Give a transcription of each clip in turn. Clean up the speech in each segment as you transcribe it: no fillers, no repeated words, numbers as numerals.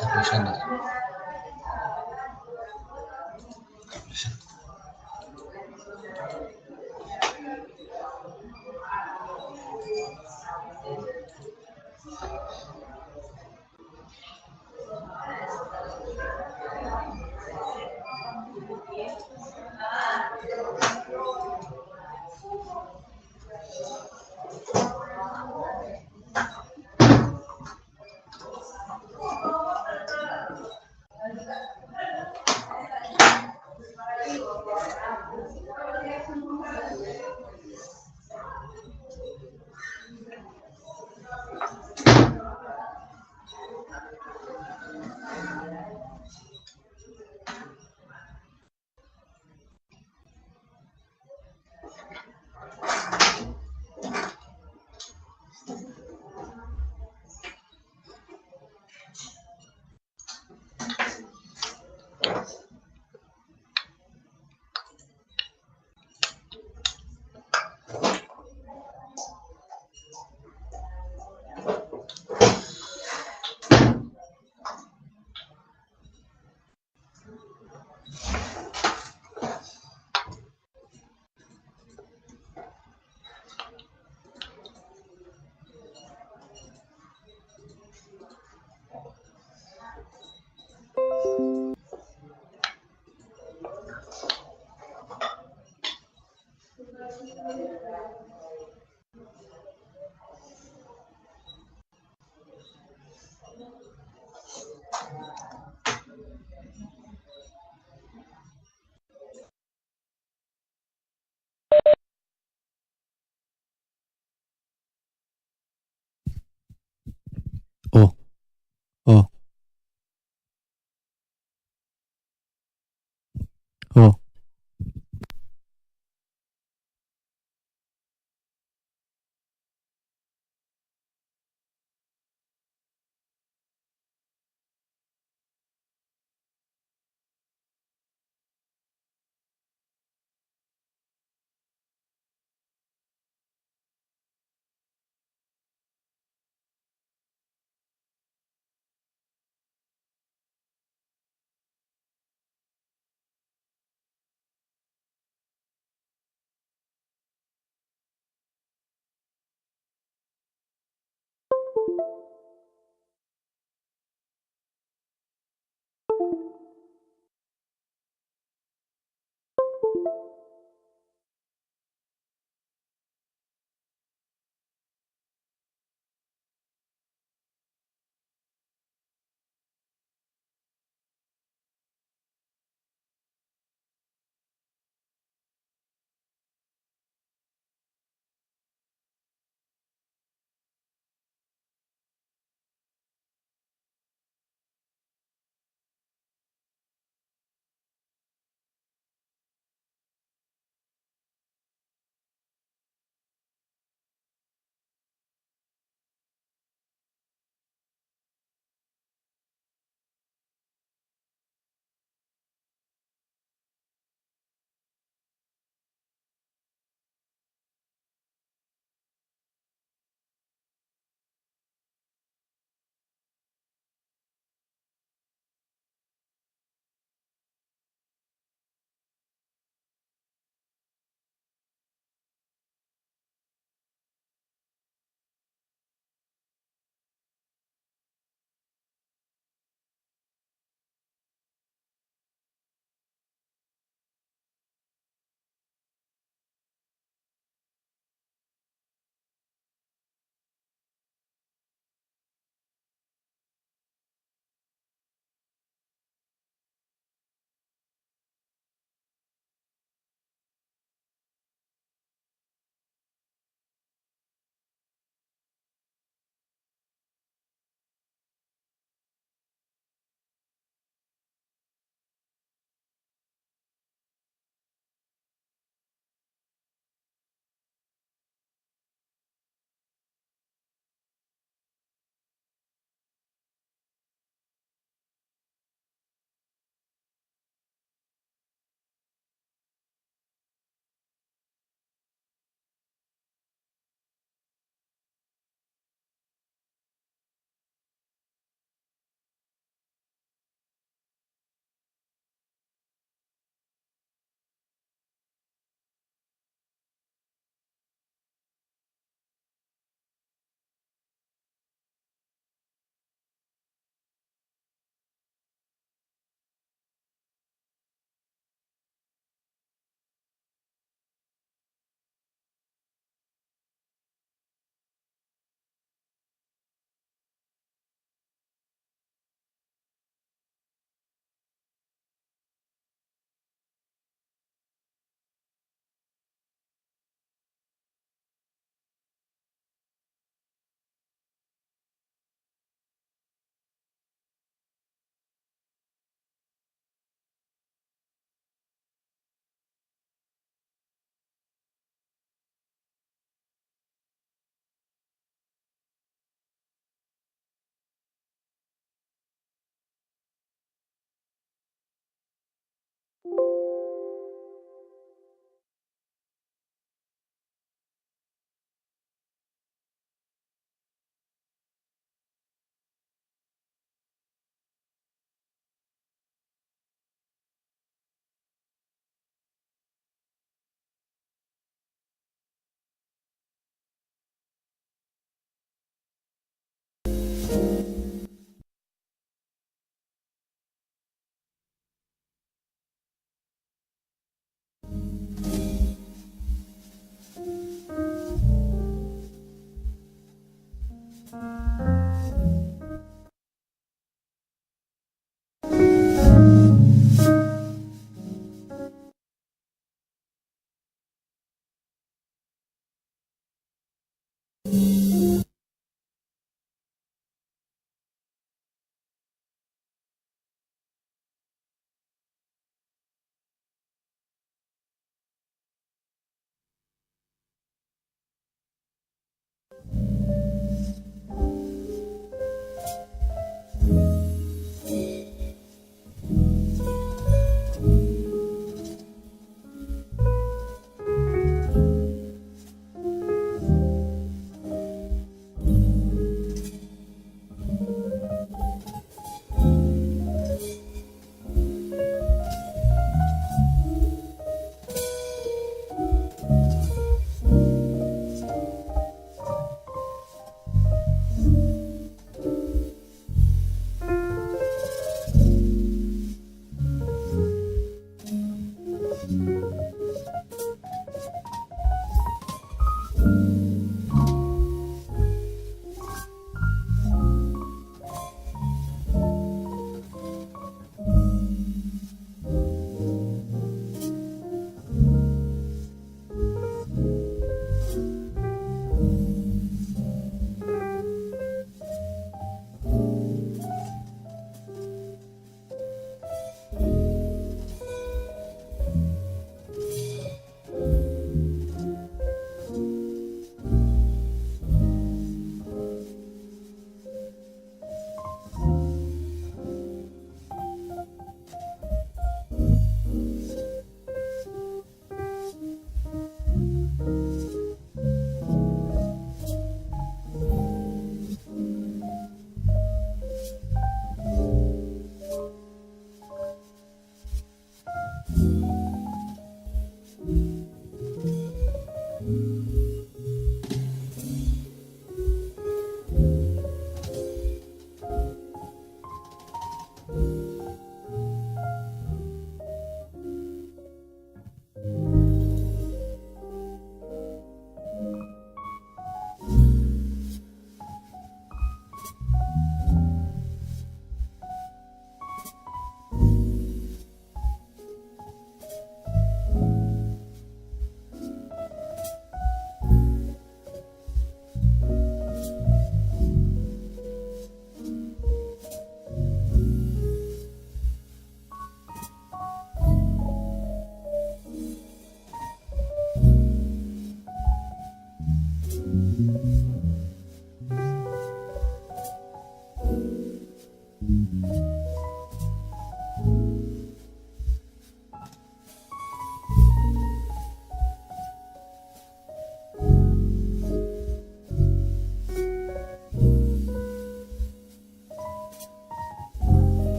Revisando. Oh, oh, oh.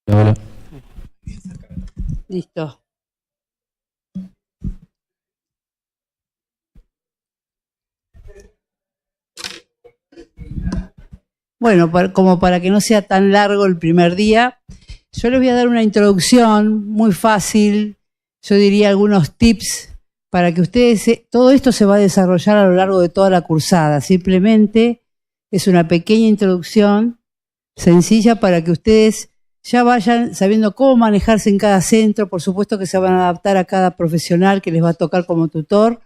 Hola. Listo. Bueno, como para que no sea tan largo el primer día, yo les voy a dar una introducción muy fácil, yo diría algunos tips para que ustedes, todo esto se va a desarrollar a lo largo de toda la cursada, simplemente es una pequeña introducción sencilla para que ustedes ya vayan sabiendo cómo manejarse en cada centro, por supuesto que se van a adaptar a cada profesional que les va a tocar como tutor.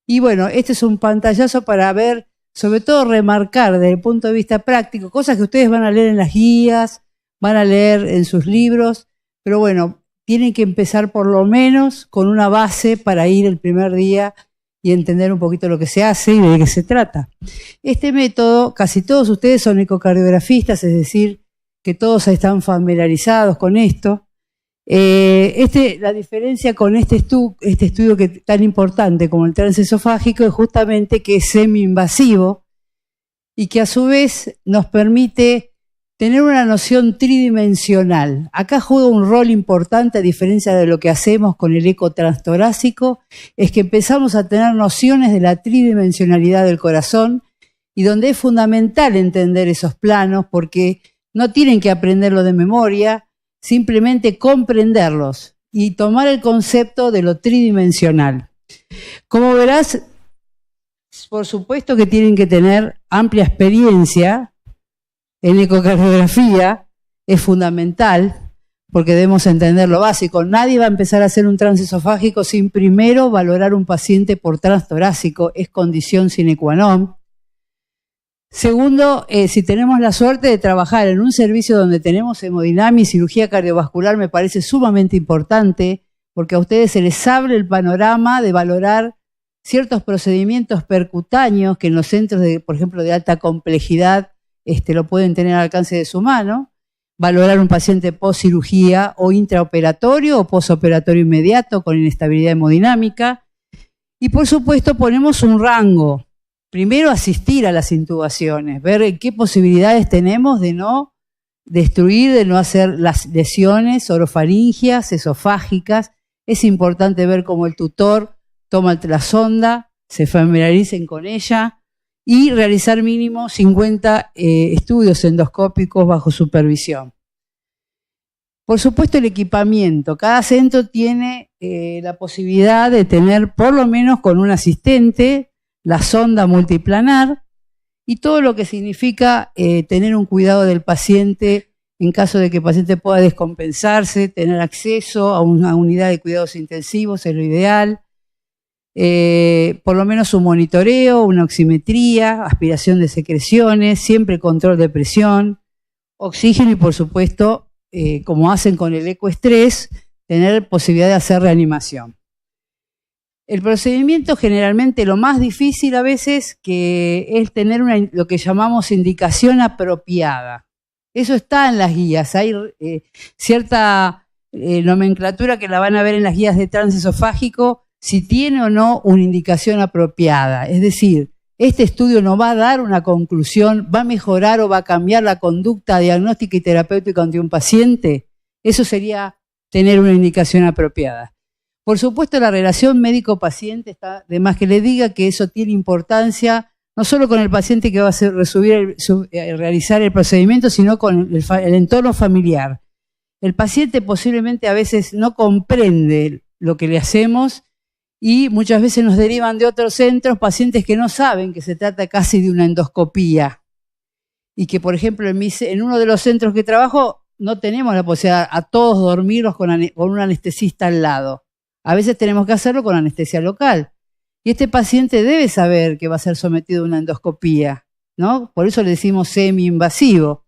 Y bueno, este es un pantallazo para ver, sobre todo remarcar desde el punto de vista práctico, cosas que ustedes van a leer en las guías, van a leer en sus libros, pero bueno, tienen que empezar por lo menos con una base para ir el primer día y entender un poquito lo que se hace y de qué se trata. Este método, casi todos ustedes son ecocardiografistas, es decir, que todos están familiarizados con esto. La diferencia con este estudio que tan importante como el trance esofágico es justamente que es semi-invasivo y que a su vez nos permite tener una noción tridimensional. Acá juega un rol importante, a diferencia de lo que hacemos con el eco transtorácico, es que empezamos a tener nociones de la tridimensionalidad del corazón y donde es fundamental entender esos planos porque no tienen que aprenderlo de memoria, simplemente comprenderlos y tomar el concepto de lo tridimensional. Como verás, por supuesto que tienen que tener amplia experiencia en ecocardiografía, es fundamental porque debemos entender lo básico. Nadie va a empezar a hacer un trance esofágico sin primero valorar un paciente por transtorácico, es condición sine qua non. Segundo, si tenemos la suerte de trabajar en un servicio donde tenemos hemodinamia y cirugía cardiovascular, me parece sumamente importante porque a ustedes se les abre el panorama de valorar ciertos procedimientos percutáneos que en los centros, por ejemplo, de alta complejidad lo pueden tener al alcance de su mano, valorar un paciente post-cirugía o intraoperatorio o postoperatorio inmediato con inestabilidad hemodinámica. Y por supuesto ponemos un rango. Primero asistir a las intubaciones, ver en qué posibilidades tenemos de no destruir, de no hacer las lesiones orofaringias, esofágicas. Es importante ver cómo el tutor toma la sonda, se familiaricen con ella y realizar mínimo 50 estudios endoscópicos bajo supervisión. Por supuesto el equipamiento. Cada centro tiene la posibilidad de tener por lo menos con un asistente la sonda multiplanar y todo lo que significa tener un cuidado del paciente en caso de que el paciente pueda descompensarse, tener acceso a una unidad de cuidados intensivos es lo ideal, por lo menos un monitoreo, una oximetría, aspiración de secreciones, siempre control de presión, oxígeno y por supuesto, como hacen con el ecoestrés, tener posibilidad de hacer reanimación. El procedimiento generalmente lo más difícil a veces que es tener lo que llamamos indicación apropiada. Eso está en las guías, hay cierta nomenclatura que la van a ver en las guías de trance esofágico si tiene o no una indicación apropiada. Es decir, este estudio no va a dar una conclusión, va a mejorar o va a cambiar la conducta diagnóstica y terapéutica ante un paciente. Eso sería tener una indicación apropiada. Por supuesto, la relación médico-paciente está de más que le diga que eso tiene importancia, no solo con el paciente que va a realizar el procedimiento, sino con el entorno familiar. El paciente posiblemente a veces no comprende lo que le hacemos y muchas veces nos derivan de otros centros pacientes que no saben que se trata casi de una endoscopía. Y que, por ejemplo, en uno de los centros que trabajo no tenemos la posibilidad a todos dormirlos con un anestesista al lado. A veces tenemos que hacerlo con anestesia local. Y este paciente debe saber que va a ser sometido a una endoscopía, ¿no? Por eso le decimos semi-invasivo.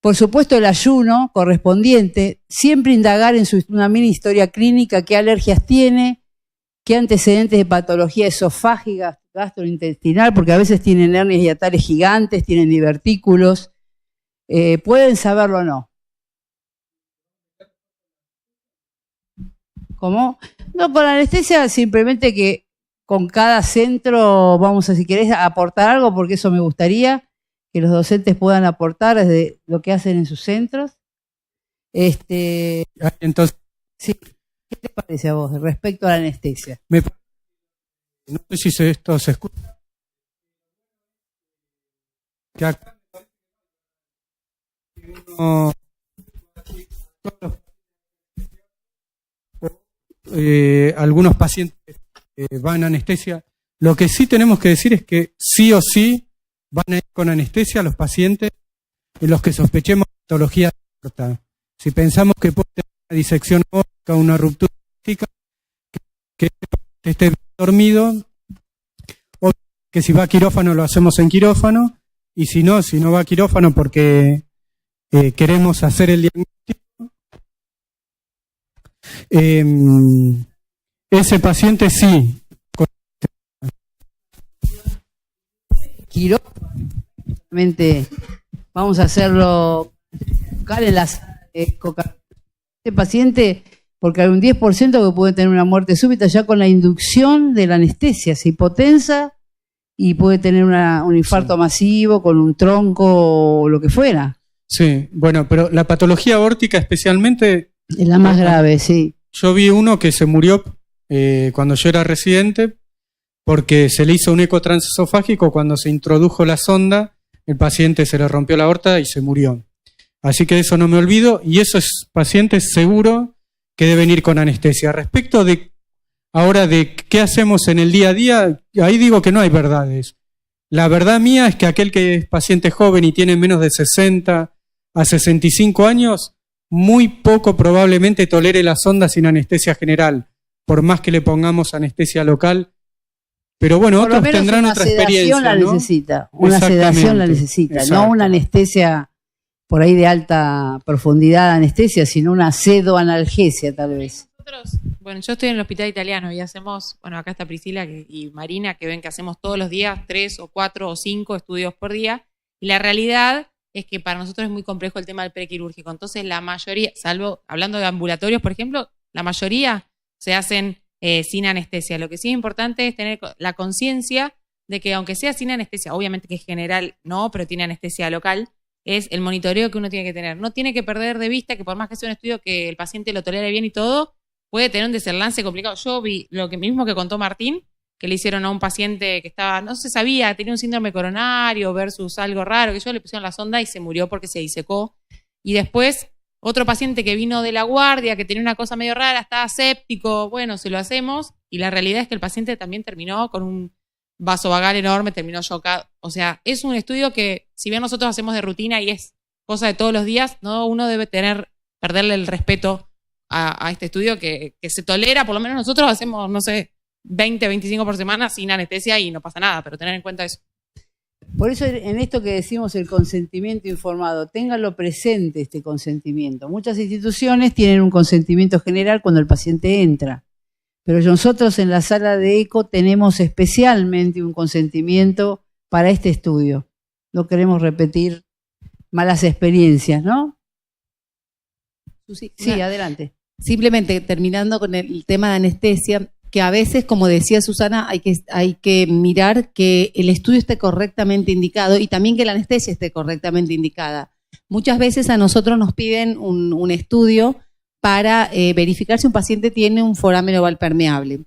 Por supuesto, el ayuno correspondiente, siempre indagar en una mini historia clínica, qué alergias tiene, qué antecedentes de patología esofágica, gastrointestinal, porque a veces tienen hernias hiatales gigantes, tienen divertículos. Pueden saberlo o no. ¿Cómo? No, con la anestesia simplemente que con cada centro, vamos a, si querés, aportar algo, porque eso me gustaría, que los docentes puedan aportar desde lo que hacen en sus centros. Entonces, Sí. ¿Qué te parece a vos respecto a la anestesia? no sé si esto se escucha. Que acá uno, algunos pacientes van a anestesia. Lo que sí tenemos que decir es que sí o sí van a ir con anestesia los pacientes en los que sospechemos patología aorta. Si pensamos que puede tener una disección aórtica o una ruptura aórtica, que esté dormido, o que si va a quirófano lo hacemos en quirófano, y si no va a quirófano porque queremos hacer el diagnóstico, ese paciente sí. Quirófano, vamos a hacerlo en las este paciente, porque hay un 10% que puede tener una muerte súbita ya con la inducción de la anestesia, se hipotensa y puede tener un infarto masivo con un tronco o lo que fuera. Sí, bueno, pero la patología aórtica especialmente es la más grave, sí. Yo vi uno que se murió cuando yo era residente porque se le hizo un eco transesofágico cuando se introdujo la sonda, el paciente se le rompió la aorta y se murió. Así que eso no me olvido, y esos pacientes seguro que deben ir con anestesia. Respecto de ahora de qué hacemos en el día a día, ahí digo que no hay verdades. La verdad mía es que aquel que es paciente joven y tiene menos de 60 a 65 años, muy poco probablemente tolere la sonda sin anestesia general, por más que le pongamos anestesia local. Pero bueno, por otros tendrán otra experiencia, la ¿no? Necesita, una sedación la necesita, exacto. No una anestesia por ahí de alta profundidad de anestesia, sino una sedoanalgesia tal vez. Nosotros, bueno, yo estoy en el hospital italiano y hacemos, bueno, acá está Priscila y Marina, que ven que hacemos todos los días 3 o 4 o 5 estudios por día, y la realidad es que para nosotros es muy complejo el tema del prequirúrgico. Entonces la mayoría, salvo hablando de ambulatorios, por ejemplo, la mayoría se hacen sin anestesia. Lo que sí es importante es tener la conciencia de que aunque sea sin anestesia, obviamente que es general no, pero tiene anestesia local, es el monitoreo que uno tiene que tener. No tiene que perder de vista que por más que sea un estudio que el paciente lo tolere bien y todo, puede tener un desenlace complicado. Yo vi lo que mismo que contó Martín, que le hicieron a un paciente que estaba, no se sabía, tenía un síndrome coronario versus algo raro, que yo le pusieron la sonda y se murió porque se disecó. Y después, otro paciente que vino de la guardia, que tenía una cosa medio rara, estaba séptico, bueno, se lo hacemos, y la realidad es que el paciente también terminó con un vasovagal enorme, terminó chocado. O sea, es un estudio que, si bien nosotros hacemos de rutina y es cosa de todos los días, no uno debe perderle el respeto a este estudio que se tolera, por lo menos nosotros hacemos, no sé, 20, 25 por semana sin anestesia y no pasa nada, pero tener en cuenta eso. Por eso en esto que decimos el consentimiento informado, ténganlo presente este consentimiento. Muchas instituciones tienen un consentimiento general cuando el paciente entra, pero nosotros en la sala de eco tenemos especialmente un consentimiento para este estudio. No queremos repetir malas experiencias, ¿no? Sí, adelante. Simplemente terminando con el tema de anestesia, que a veces, como decía Susana, hay que mirar que el estudio esté correctamente indicado y también que la anestesia esté correctamente indicada. Muchas veces a nosotros nos piden un estudio para verificar si un paciente tiene un foramen oval permeable.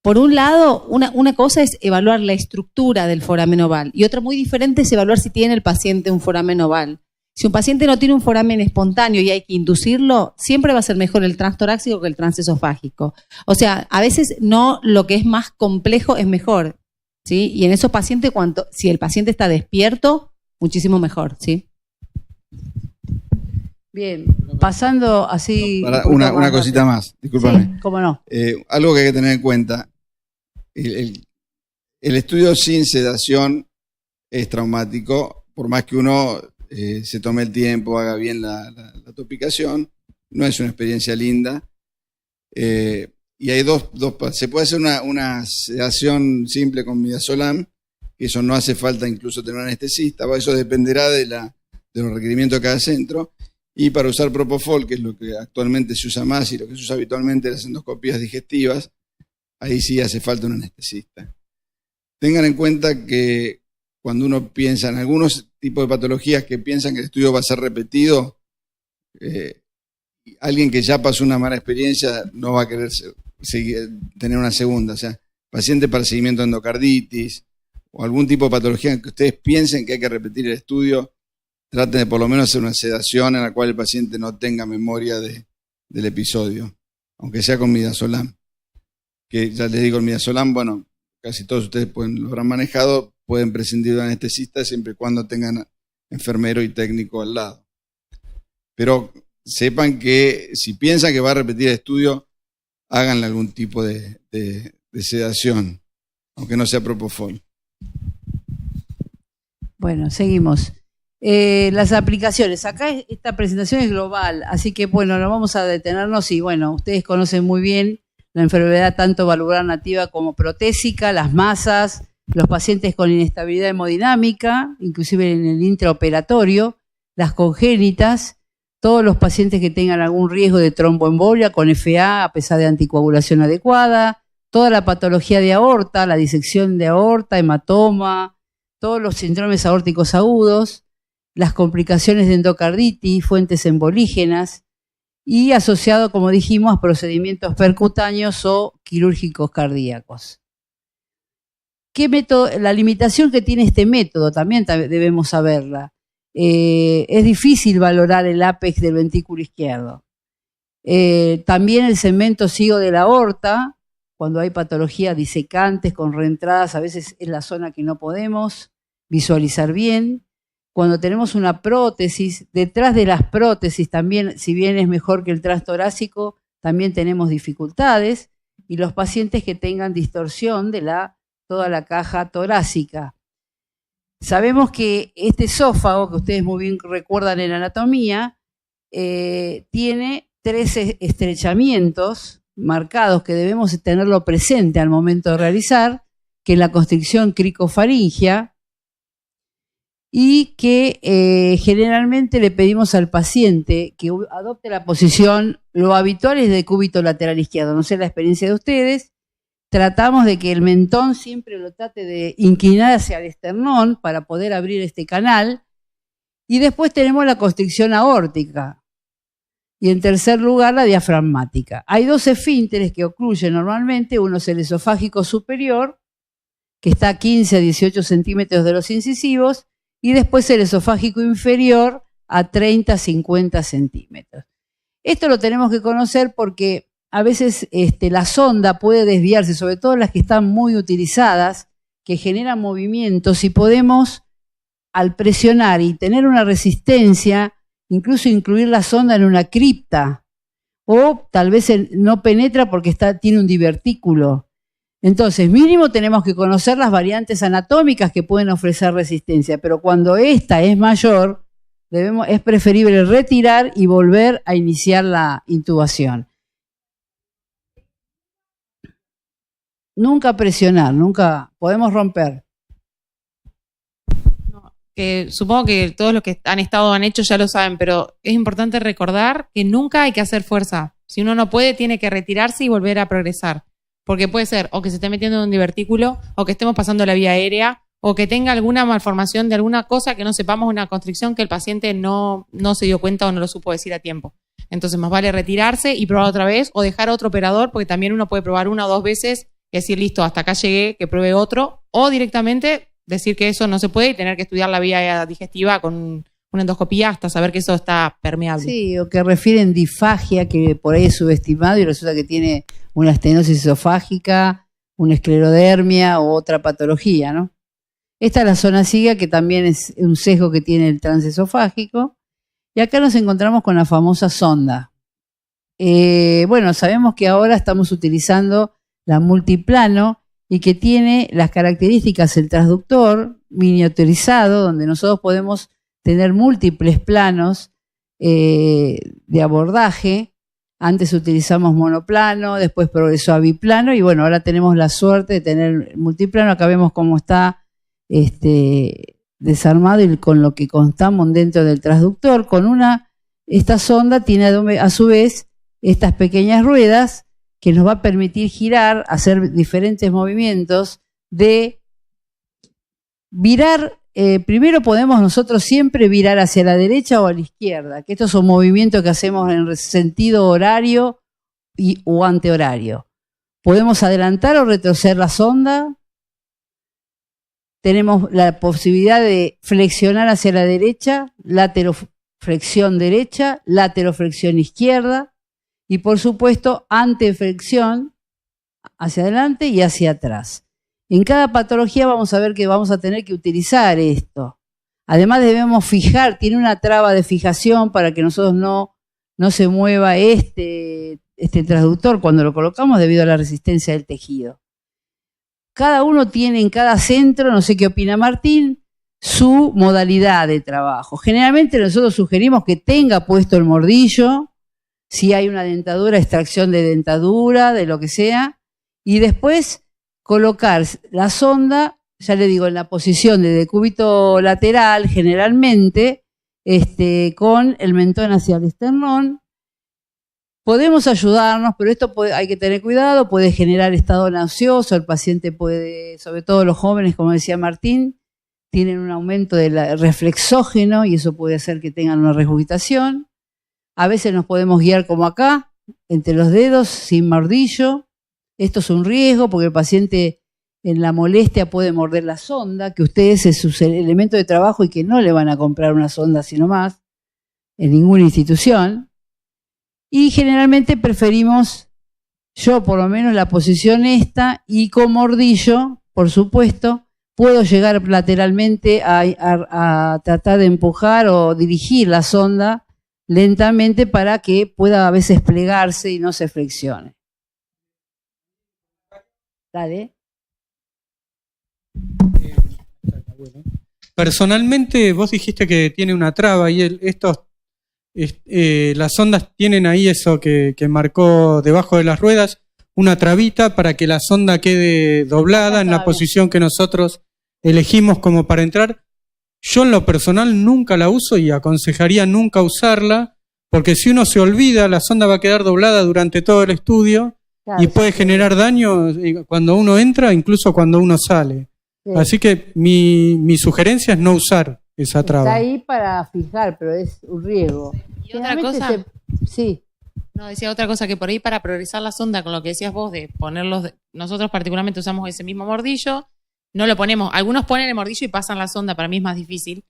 Por un lado, una cosa es evaluar la estructura del foramen oval y otra muy diferente es evaluar si tiene el paciente un foramen oval. Si un paciente no tiene un foramen espontáneo y hay que inducirlo, siempre va a ser mejor el transtorácico que el transesofágico. O sea, a veces no lo que es más complejo es mejor, ¿sí? Y en esos pacientes, si el paciente está despierto, muchísimo mejor, ¿sí? Bien, pasando así... Una cosita más, discúlpame. Sí, cómo no. Algo que hay que tener en cuenta, el estudio sin sedación es traumático, por más que uno... se tome el tiempo, haga bien la topicación, no es una experiencia linda. Y hay se puede hacer una sedación simple con midazolam, que eso no hace falta incluso tener un anestesista, eso dependerá de los requerimientos de cada centro. Y para usar propofol, que es lo que actualmente se usa más y lo que se usa habitualmente en las endoscopías digestivas, ahí sí hace falta un anestesista. Tengan en cuenta que cuando uno piensa en algunos tipos de patologías que piensan que el estudio va a ser repetido, alguien que ya pasó una mala experiencia no va a querer tener una segunda. O sea, paciente para seguimiento de endocarditis o algún tipo de patología que ustedes piensen que hay que repetir el estudio, traten de por lo menos hacer una sedación en la cual el paciente no tenga memoria del episodio, aunque sea con midazolam. Que ya les digo, el midazolam, bueno, casi todos ustedes lo habrán manejado, pueden prescindir de anestesista siempre y cuando tengan enfermero y técnico al lado. Pero sepan que si piensan que va a repetir el estudio, háganle algún tipo de sedación, aunque no sea propofol. Bueno, seguimos. Las aplicaciones. Acá esta presentación es global, así que bueno, no vamos a detenernos y bueno, ustedes conocen muy bien la enfermedad tanto valvular nativa como protésica, las masas, los pacientes con inestabilidad hemodinámica, inclusive en el intraoperatorio, las congénitas, todos los pacientes que tengan algún riesgo de tromboembolia con FA a pesar de anticoagulación adecuada, toda la patología de aorta, la disección de aorta, hematoma, todos los síndromes aórticos agudos, las complicaciones de endocarditis, fuentes embolígenas y asociado, como dijimos, a procedimientos percutáneos o quirúrgicos cardíacos. ¿Qué método? La limitación que tiene este método también debemos saberla. Es difícil valorar el ápex del ventrículo izquierdo. También el segmento ciego de la aorta, cuando hay patologías disecantes con reentradas, a veces es la zona que no podemos visualizar bien. Cuando tenemos una prótesis, detrás de las prótesis también, si bien es mejor que el transtorácico, también tenemos dificultades. Y los pacientes que tengan distorsión de toda la caja torácica. Sabemos que este esófago, que ustedes muy bien recuerdan en anatomía, tiene 3 estrechamientos marcados que debemos tenerlo presente al momento de realizar, que es la constricción cricofaringia, y que generalmente le pedimos al paciente que adopte la posición, lo habitual es de cúbito lateral izquierdo, no sé la experiencia de ustedes, tratamos de que el mentón siempre lo trate de inclinar hacia el esternón para poder abrir este canal, y después tenemos la constricción aórtica, y en tercer lugar la diafragmática. Hay 2 esfínteres que ocluyen normalmente, uno es el esofágico superior, que está a 15 a 18 centímetros de los incisivos, y después el esofágico inferior a 30 a 50 centímetros. Esto lo tenemos que conocer porque a veces la sonda puede desviarse, sobre todo las que están muy utilizadas, que generan movimientos, y podemos, al presionar y tener una resistencia, incluso incluir la sonda en una cripta, o tal vez no penetra porque tiene un divertículo. Entonces, mínimo tenemos que conocer las variantes anatómicas que pueden ofrecer resistencia, pero cuando esta es mayor, es preferible retirar y volver a iniciar la intubación. Nunca presionar, nunca podemos romper. Supongo que todos los que han hecho ya lo saben, pero es importante recordar que nunca hay que hacer fuerza. Si uno no puede, tiene que retirarse y volver a progresar. Porque puede ser o que se esté metiendo en un divertículo, o que estemos pasando la vía aérea, o que tenga alguna malformación de alguna cosa que no sepamos, una constricción que el paciente no se dio cuenta o no lo supo decir a tiempo. Entonces más vale retirarse y probar otra vez, o dejar otro operador, porque también uno puede probar 1 o 2 veces y decir, listo, hasta acá llegué, que pruebe otro, o directamente decir que eso no se puede y tener que estudiar la vía digestiva con una endoscopía hasta saber que eso está permeable. Sí, o que refieren disfagia, que por ahí es subestimado y resulta que tiene una estenosis esofágica, una esclerodermia o otra patología, ¿no? Esta es la zona ciega, que también es un sesgo que tiene el transesofágico. Y acá nos encontramos con la famosa sonda. Bueno, sabemos que ahora estamos utilizando la multiplano y que tiene las características del transductor miniaturizado, donde nosotros podemos tener múltiples planos de abordaje. Antes utilizamos monoplano, después progresó a biplano y bueno, ahora tenemos la suerte de tener multiplano. Acá vemos cómo está desarmado y con lo que contamos dentro del transductor. Esta sonda tiene a su vez estas pequeñas ruedas que nos va a permitir girar, hacer diferentes movimientos de virar primero podemos nosotros siempre virar hacia la derecha o a la izquierda, que estos son movimientos que hacemos en sentido horario o antihorario. Podemos adelantar o retroceder la sonda. Tenemos la posibilidad de flexionar hacia la derecha, lateroflexión derecha, lateroflexión izquierda y por supuesto anteflexión hacia adelante y hacia atrás. En cada patología vamos a ver que vamos a tener que utilizar esto. Además debemos fijar, tiene una traba de fijación para que nosotros no se mueva este transductor cuando lo colocamos debido a la resistencia del tejido. Cada uno tiene en cada centro, no sé qué opina Martín, su modalidad de trabajo. Generalmente nosotros sugerimos que tenga puesto el mordillo, si hay una dentadura, extracción de dentadura, de lo que sea, y después colocar la sonda, ya le digo, en la posición de decúbito lateral, generalmente, con el mentón hacia el esternón. Podemos ayudarnos, pero esto hay que tener cuidado, puede generar estado nauseoso, el paciente puede, sobre todo los jóvenes, como decía Martín, tienen un aumento del reflexógeno y eso puede hacer que tengan una regurgitación. A veces nos podemos guiar como acá, entre los dedos, sin mordillo. Esto es un riesgo porque el paciente en la molestia puede morder la sonda, que ustedes es su elemento de trabajo y que no le van a comprar una sonda sino más en ninguna institución. Y generalmente preferimos, yo por lo menos, la posición esta y con mordillo, por supuesto, puedo llegar lateralmente a tratar de empujar o dirigir la sonda lentamente para que pueda a veces plegarse y no se flexione. Dale. Personalmente, vos dijiste que tiene una traba y las sondas tienen ahí eso que marcó debajo de las ruedas, una trabita para que la sonda quede doblada en la posición que nosotros elegimos como para entrar. Yo en lo personal nunca la uso y aconsejaría nunca usarla, porque si uno se olvida, la sonda va a quedar doblada durante todo el estudio y puede generar daño cuando uno entra, incluso cuando uno sale. Sí. Así que mi sugerencia es no usar esa traba. Está ahí para fijar, pero es un riesgo. Y otra cosa, sí. No, decía otra cosa, que por ahí para progresar la sonda, con lo que decías vos, de ponerlos, nosotros particularmente usamos ese mismo mordillo, no lo ponemos, algunos ponen el mordillo y pasan la sonda, para mí es más difícil,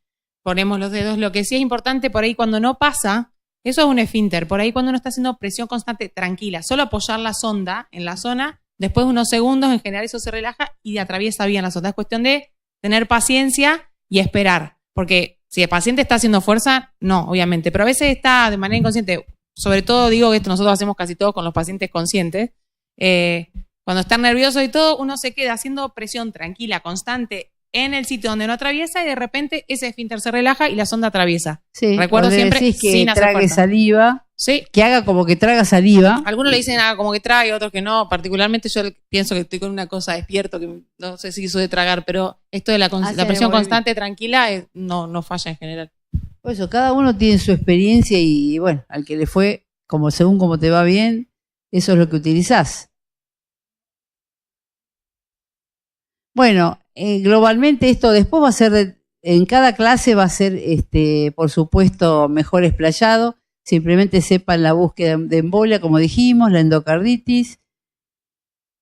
ponemos los dedos, lo que sí es importante por ahí cuando no pasa, eso es un esfínter, por ahí cuando uno está haciendo presión constante, tranquila, solo apoyar la sonda en la zona, después de unos segundos, en general eso se relaja y atraviesa bien la sonda, es cuestión de tener paciencia y esperar. Porque si el paciente está haciendo fuerza, no, obviamente. Pero a veces está de manera inconsciente. Sobre todo digo que esto nosotros hacemos casi todo con los pacientes conscientes. Cuando están nerviosos y todo, uno se queda haciendo presión tranquila, constante, en el sitio donde no atraviesa y de repente ese esfínter se relaja y la sonda atraviesa. Sí, recuerdo siempre que sin hacer trague fuerza. Saliva. Sí. Que haga como que traga saliva. Algunos le dicen como que trague, otros que no. Particularmente yo pienso que estoy con una cosa despierto, que no sé si eso de tragar, pero esto de la presión constante, tranquila, no falla en general. Por eso, cada uno tiene su experiencia y bueno, al que le fue, según como te va bien, eso es lo que utilizás. Bueno, globalmente esto después va a ser, en cada clase va a ser, por supuesto, mejor explayado. Simplemente sepan la búsqueda de embolia, como dijimos, la endocarditis,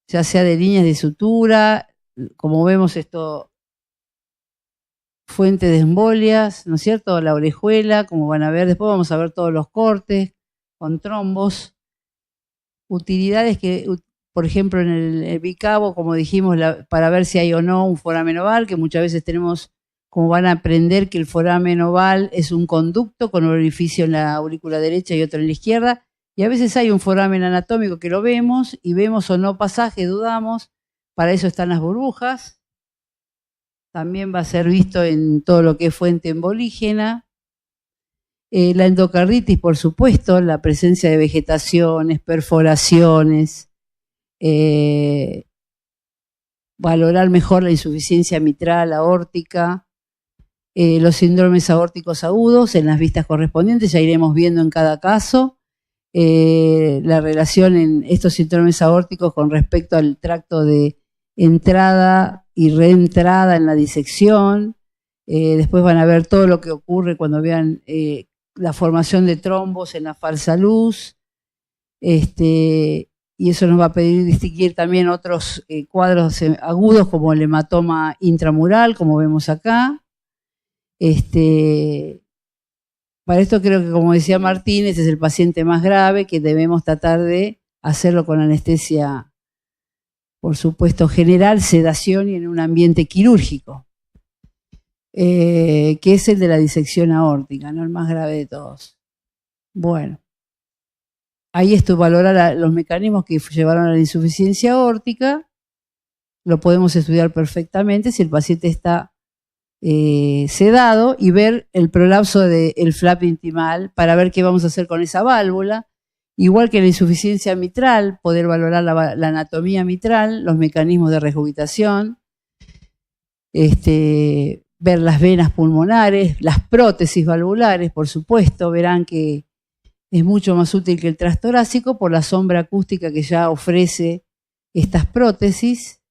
ya sea de líneas de sutura, como vemos esto, fuente de embolias, ¿no es cierto? La orejuela, como van a ver, después vamos a ver todos los cortes con trombos, utilidades que, por ejemplo, en el bicabo, como dijimos, para ver si hay o no un foramen oval, que muchas veces tenemos, como van a aprender, que el foramen oval es un conducto con un orificio en la aurícula derecha y otro en la izquierda, y a veces hay un foramen anatómico que lo vemos, y vemos o no pasaje, dudamos, para eso están las burbujas. También va a ser visto en todo lo que es fuente embolígena. La endocarditis, por supuesto, la presencia de vegetaciones, perforaciones, valorar mejor la insuficiencia mitral, aórtica, los síndromes aórticos agudos en las vistas correspondientes, ya iremos viendo en cada caso la relación en estos síndromes aórticos con respecto al tracto de entrada y reentrada en la disección, Después van a ver todo lo que ocurre cuando vean la formación de trombos en la falsa luz. Y eso nos va a pedir distinguir también otros cuadros agudos como el hematoma intramural, como vemos acá. Para esto creo que, como decía Martín, este es el paciente más grave, que debemos tratar de hacerlo con anestesia, por supuesto, general, sedación y en un ambiente quirúrgico, que es el de la disección aórtica, ¿no? El más grave de todos. Bueno, ahí esto valora los mecanismos que llevaron a la insuficiencia aórtica. Lo podemos estudiar perfectamente si el paciente está sedado, y ver el prolapso del flap intimal para ver qué vamos a hacer con esa válvula. Igual que la insuficiencia mitral, poder valorar la anatomía mitral, los mecanismos de regurgitación, ver las venas pulmonares, las prótesis valvulares, por supuesto. Verán que es mucho más útil que el transtorácico por la sombra acústica que ya ofrece estas prótesis.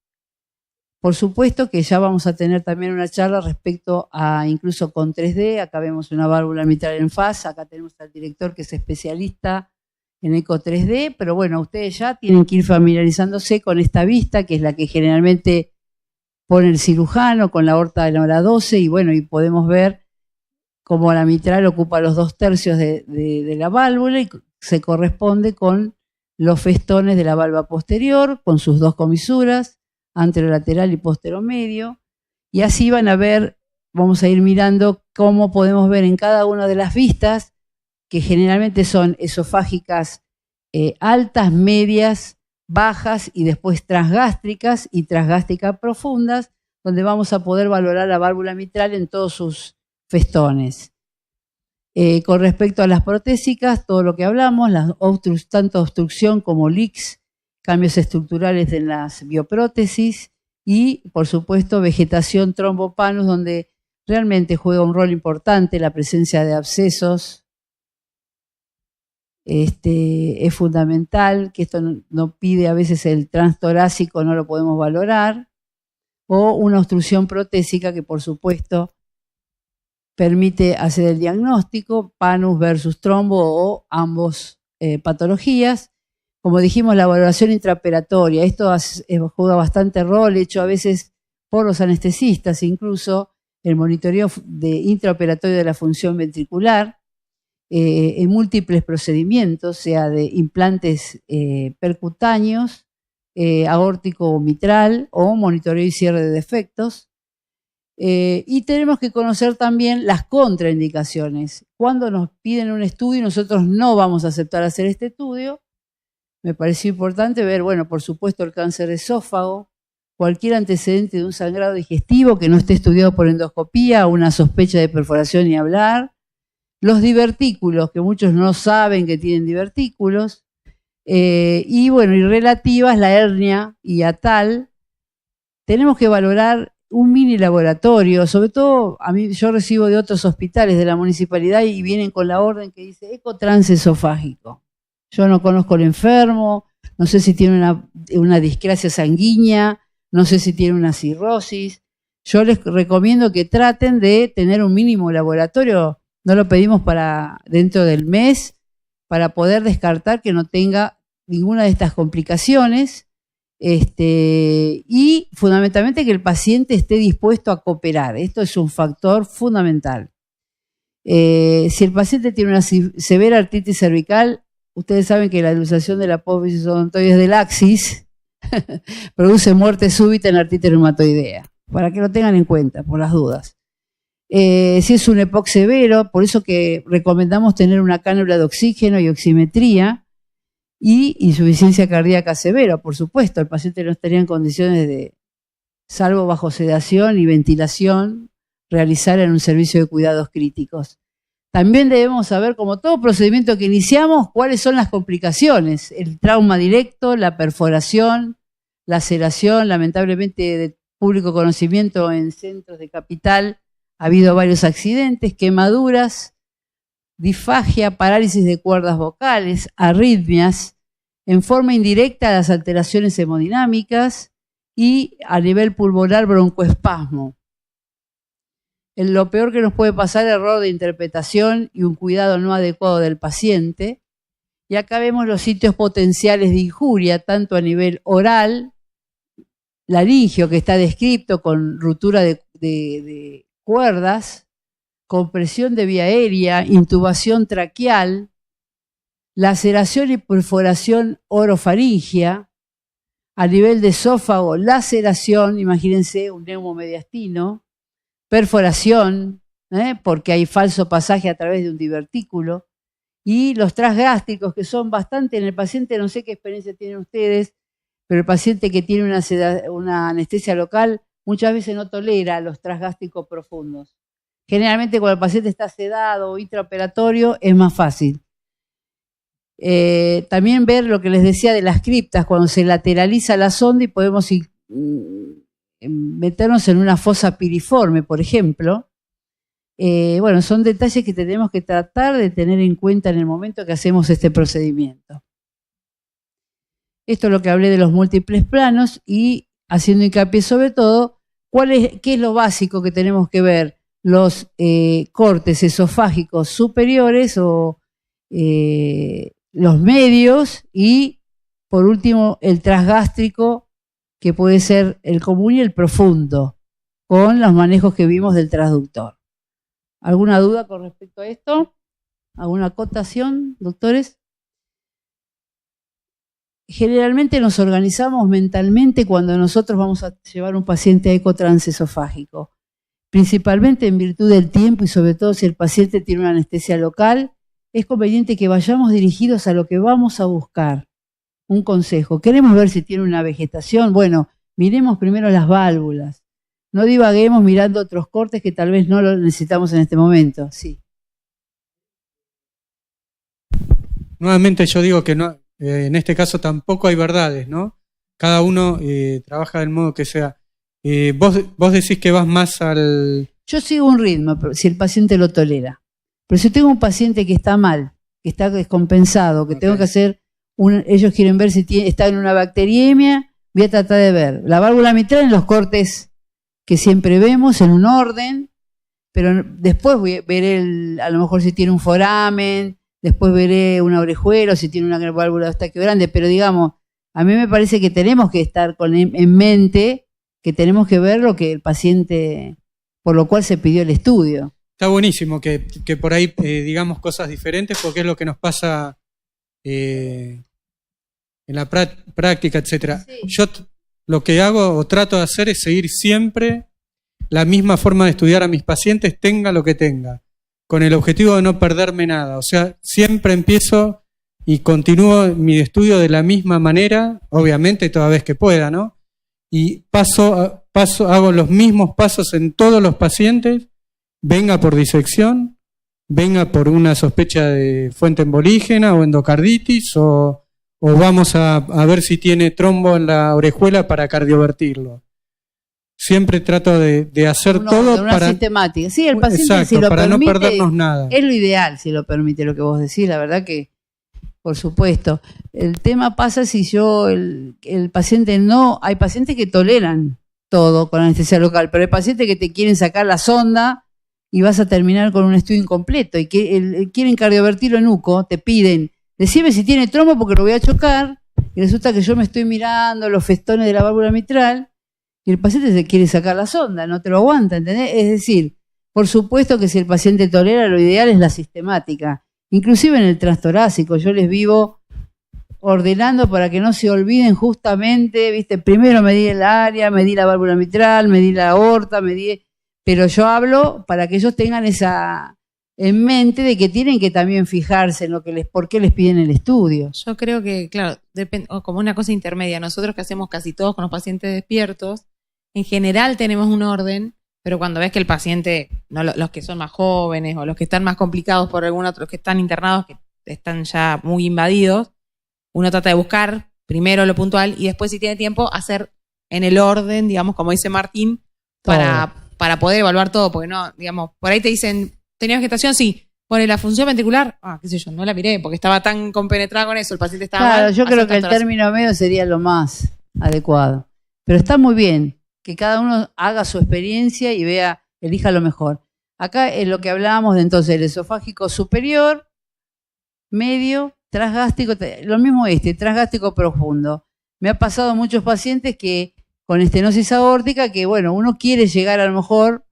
Por supuesto que ya vamos a tener también una charla respecto a incluso con 3D. Acá vemos una válvula mitral en faz, acá tenemos al director que es especialista en eco 3D, pero bueno, ustedes ya tienen que ir familiarizándose con esta vista, que es la que generalmente pone el cirujano con la aorta de la hora 12, y bueno, y podemos ver cómo la mitral ocupa los 2/3 de la válvula y se corresponde con los festones de la valva posterior, con sus dos comisuras, anterolateral y posteromedio, y así van a ver, vamos a ir mirando cómo podemos ver en cada una de las vistas, que generalmente son esofágicas altas, medias, bajas y después transgástricas y transgástricas profundas, donde vamos a poder valorar la válvula mitral en todos sus festones. Con respecto a las protésicas, todo lo que hablamos, tanto obstrucción como leaks, cambios estructurales en las bioprótesis y, por supuesto, vegetación trombopanus, donde realmente juega un rol importante la presencia de abscesos. Es fundamental, que esto no pide a veces el transtorácico, no lo podemos valorar, o una obstrucción protésica que, por supuesto, permite hacer el diagnóstico, panus versus trombo o ambos patologías. Como dijimos, la valoración intraoperatoria, esto juega bastante rol, hecho a veces por los anestesistas, incluso el monitoreo intraoperatorio de la función ventricular, en múltiples procedimientos, sea de implantes percutáneos, aórtico o mitral, o monitoreo y cierre de defectos. Y tenemos que conocer también las contraindicaciones. Cuando nos piden un estudio y nosotros no vamos a aceptar hacer este estudio, me pareció importante ver, bueno, por supuesto el cáncer de esófago, cualquier antecedente de un sangrado digestivo que no esté estudiado por endoscopía, una sospecha de perforación ni hablar, los divertículos, que muchos no saben que tienen divertículos, y bueno, y relativas la hernia hiatal. Tenemos que valorar un mini laboratorio, sobre todo yo recibo de otros hospitales de la municipalidad y vienen con la orden que dice ecotransesofágico. Yo no conozco al enfermo, no sé si tiene una discrasia sanguínea, no sé si tiene una cirrosis. Yo les recomiendo que traten de tener un mínimo laboratorio, no lo pedimos para dentro del mes, para poder descartar que no tenga ninguna de estas complicaciones, y fundamentalmente que el paciente esté dispuesto a cooperar. Esto es un factor fundamental. Si el paciente tiene una severa artritis cervical, ustedes saben que la dilución de la apófisis odontoides del axis produce muerte súbita en la artritis reumatoidea, para que lo tengan en cuenta, por las dudas. Si es un EPOC severo, por eso que recomendamos tener una cánula de oxígeno y oximetría, y insuficiencia cardíaca severa, por supuesto, el paciente no estaría en condiciones de, salvo bajo sedación y ventilación, realizar en un servicio de cuidados críticos. También debemos saber, como todo procedimiento que iniciamos, cuáles son las complicaciones, el trauma directo, la perforación, la laceración, lamentablemente de público conocimiento en centros de capital ha habido varios accidentes, quemaduras, disfagia, parálisis de cuerdas vocales, arritmias, en forma indirecta las alteraciones hemodinámicas y a nivel pulmonar broncoespasmo. lo peor que nos puede pasar es error de interpretación y un cuidado no adecuado del paciente. Y acá vemos los sitios potenciales de injuria, tanto a nivel oral, laringio, que está descrito con ruptura de cuerdas, compresión de vía aérea, intubación traqueal, laceración y perforación orofaringia, a nivel de esófago, laceración, imagínense un neumomediastino, perforación, porque hay falso pasaje a través de un divertículo, y los transgástricos, que son bastante en el paciente, no sé qué experiencia tienen ustedes, pero el paciente que tiene una anestesia local muchas veces no tolera los transgástricos profundos. Generalmente cuando el paciente está sedado o intraoperatorio es más fácil. También ver lo que les decía de las criptas, cuando se lateraliza la sonda y podemos meternos en una fosa piriforme, por ejemplo. Bueno, son detalles que tenemos que tratar de tener en cuenta en el momento que hacemos este procedimiento. Esto es lo que hablé de los múltiples planos y haciendo hincapié sobre todo, ¿qué es lo básico que tenemos que ver? Los cortes esofágicos superiores o los medios y, por último, el transgástrico, que puede ser el común y el profundo, con los manejos que vimos del transductor. ¿Alguna duda con respecto a esto? ¿Alguna acotación, doctores? Generalmente nos organizamos mentalmente cuando nosotros vamos a llevar un paciente a ecotransesofágico, principalmente en virtud del tiempo y sobre todo si el paciente tiene una anestesia local, es conveniente que vayamos dirigidos a lo que vamos a buscar. Un consejo, queremos ver si tiene una vegetación, bueno, miremos primero las válvulas, no divaguemos mirando otros cortes que tal vez no lo necesitamos en este momento. Sí. Nuevamente yo digo que no, en este caso tampoco hay verdades, ¿no? Cada uno trabaja del modo que sea. Vos decís que vas más al... Yo sigo un ritmo, si el paciente lo tolera. Pero si tengo un paciente que está mal, que está descompensado, que tengo que hacer, ellos quieren ver si está en una bacteriemia, voy a tratar de ver la válvula mitral en los cortes que siempre vemos, en un orden, pero después veré a lo mejor si tiene un foramen, después veré una orejuela, si tiene una válvula de Eustaquio grande, pero digamos, a mí me parece que tenemos que estar en mente que tenemos que ver lo que el paciente, por lo cual se pidió el estudio. Está buenísimo que por ahí digamos cosas diferentes, porque es lo que nos pasa en la práctica, etcétera. Sí. Yo lo que hago o trato de hacer es seguir siempre la misma forma de estudiar a mis pacientes, tenga lo que tenga, con el objetivo de no perderme nada. O sea, siempre empiezo y continúo mi estudio de la misma manera, obviamente toda vez que pueda, ¿no? Y paso a paso, hago los mismos pasos en todos los pacientes, venga por disección, venga por una sospecha de fuente embolígena o endocarditis, o vamos a ver si tiene trombo en la orejuela para cardiovertirlo. Siempre trato de hacer todo una para... sistemática. Sí, el paciente, exacto, si lo para permite, no perdernos nada. Es lo ideal, si lo permite lo que vos decís, la verdad que, por supuesto. El tema pasa si el paciente no... Hay pacientes que toleran todo con anestesia local, pero hay pacientes que te quieren sacar la sonda y vas a terminar con un estudio incompleto y que quieren cardiovertirlo en UCO, te piden, decime si tiene trombo porque lo voy a chocar, y resulta que yo me estoy mirando los festones de la válvula mitral y el paciente se quiere sacar la sonda, no te lo aguanta, ¿entendés? Es decir, por supuesto que si el paciente tolera, lo ideal es la sistemática. Inclusive en el transtorácico, yo les vivo ordenando para que no se olviden justamente, ¿viste? Primero medí el área, medí la válvula mitral, medí la aorta, pero yo hablo para que ellos tengan esa en mente de que tienen que también fijarse en por qué les piden el estudio. Yo creo que, claro, como una cosa intermedia, nosotros que hacemos casi todos con los pacientes despiertos, en general tenemos un orden, pero cuando ves que el paciente, no los que son más jóvenes o los que están más complicados por algún otro, que están internados, que están ya muy invadidos, uno trata de buscar primero lo puntual y después, si tiene tiempo, hacer en el orden, digamos, como dice Martín, para poder evaluar todo, porque no, digamos, por ahí te dicen, ¿tenía vegetación? Sí. Bueno, la función ventricular, qué sé yo, no la miré, porque estaba tan compenetrada con eso, el paciente estaba mal. Claro, yo creo que el término medio sería lo más adecuado. Pero está muy bien que cada uno haga su experiencia y elija lo mejor. Acá es lo que hablábamos de entonces, el esofágico superior, medio, transgástrico, lo mismo transgástrico profundo. Me ha pasado a muchos pacientes que con estenosis aórtica, que bueno, uno quiere llegar a lo mejor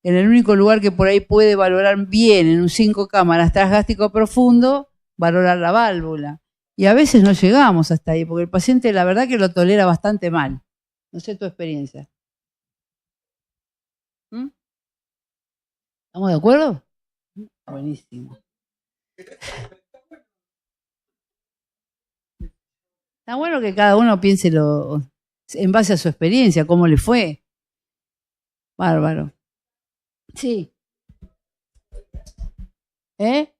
en el único lugar que por ahí puede valorar bien, en un 5 cámaras transgástrico profundo, valorar la válvula. Y a veces no llegamos hasta ahí, porque el paciente la verdad que lo tolera bastante mal. No sé tu experiencia. ¿Mm? ¿Estamos de acuerdo? Buenísimo. Está bueno que cada uno piense en base a su experiencia, cómo le fue. Bárbaro. Sí. ¿Eh?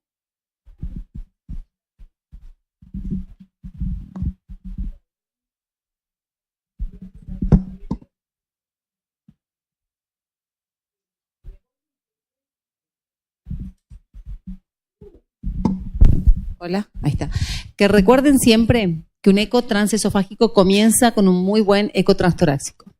Hola, ahí está. Que recuerden siempre que un eco transesofágico comienza con un muy buen eco transtorácico.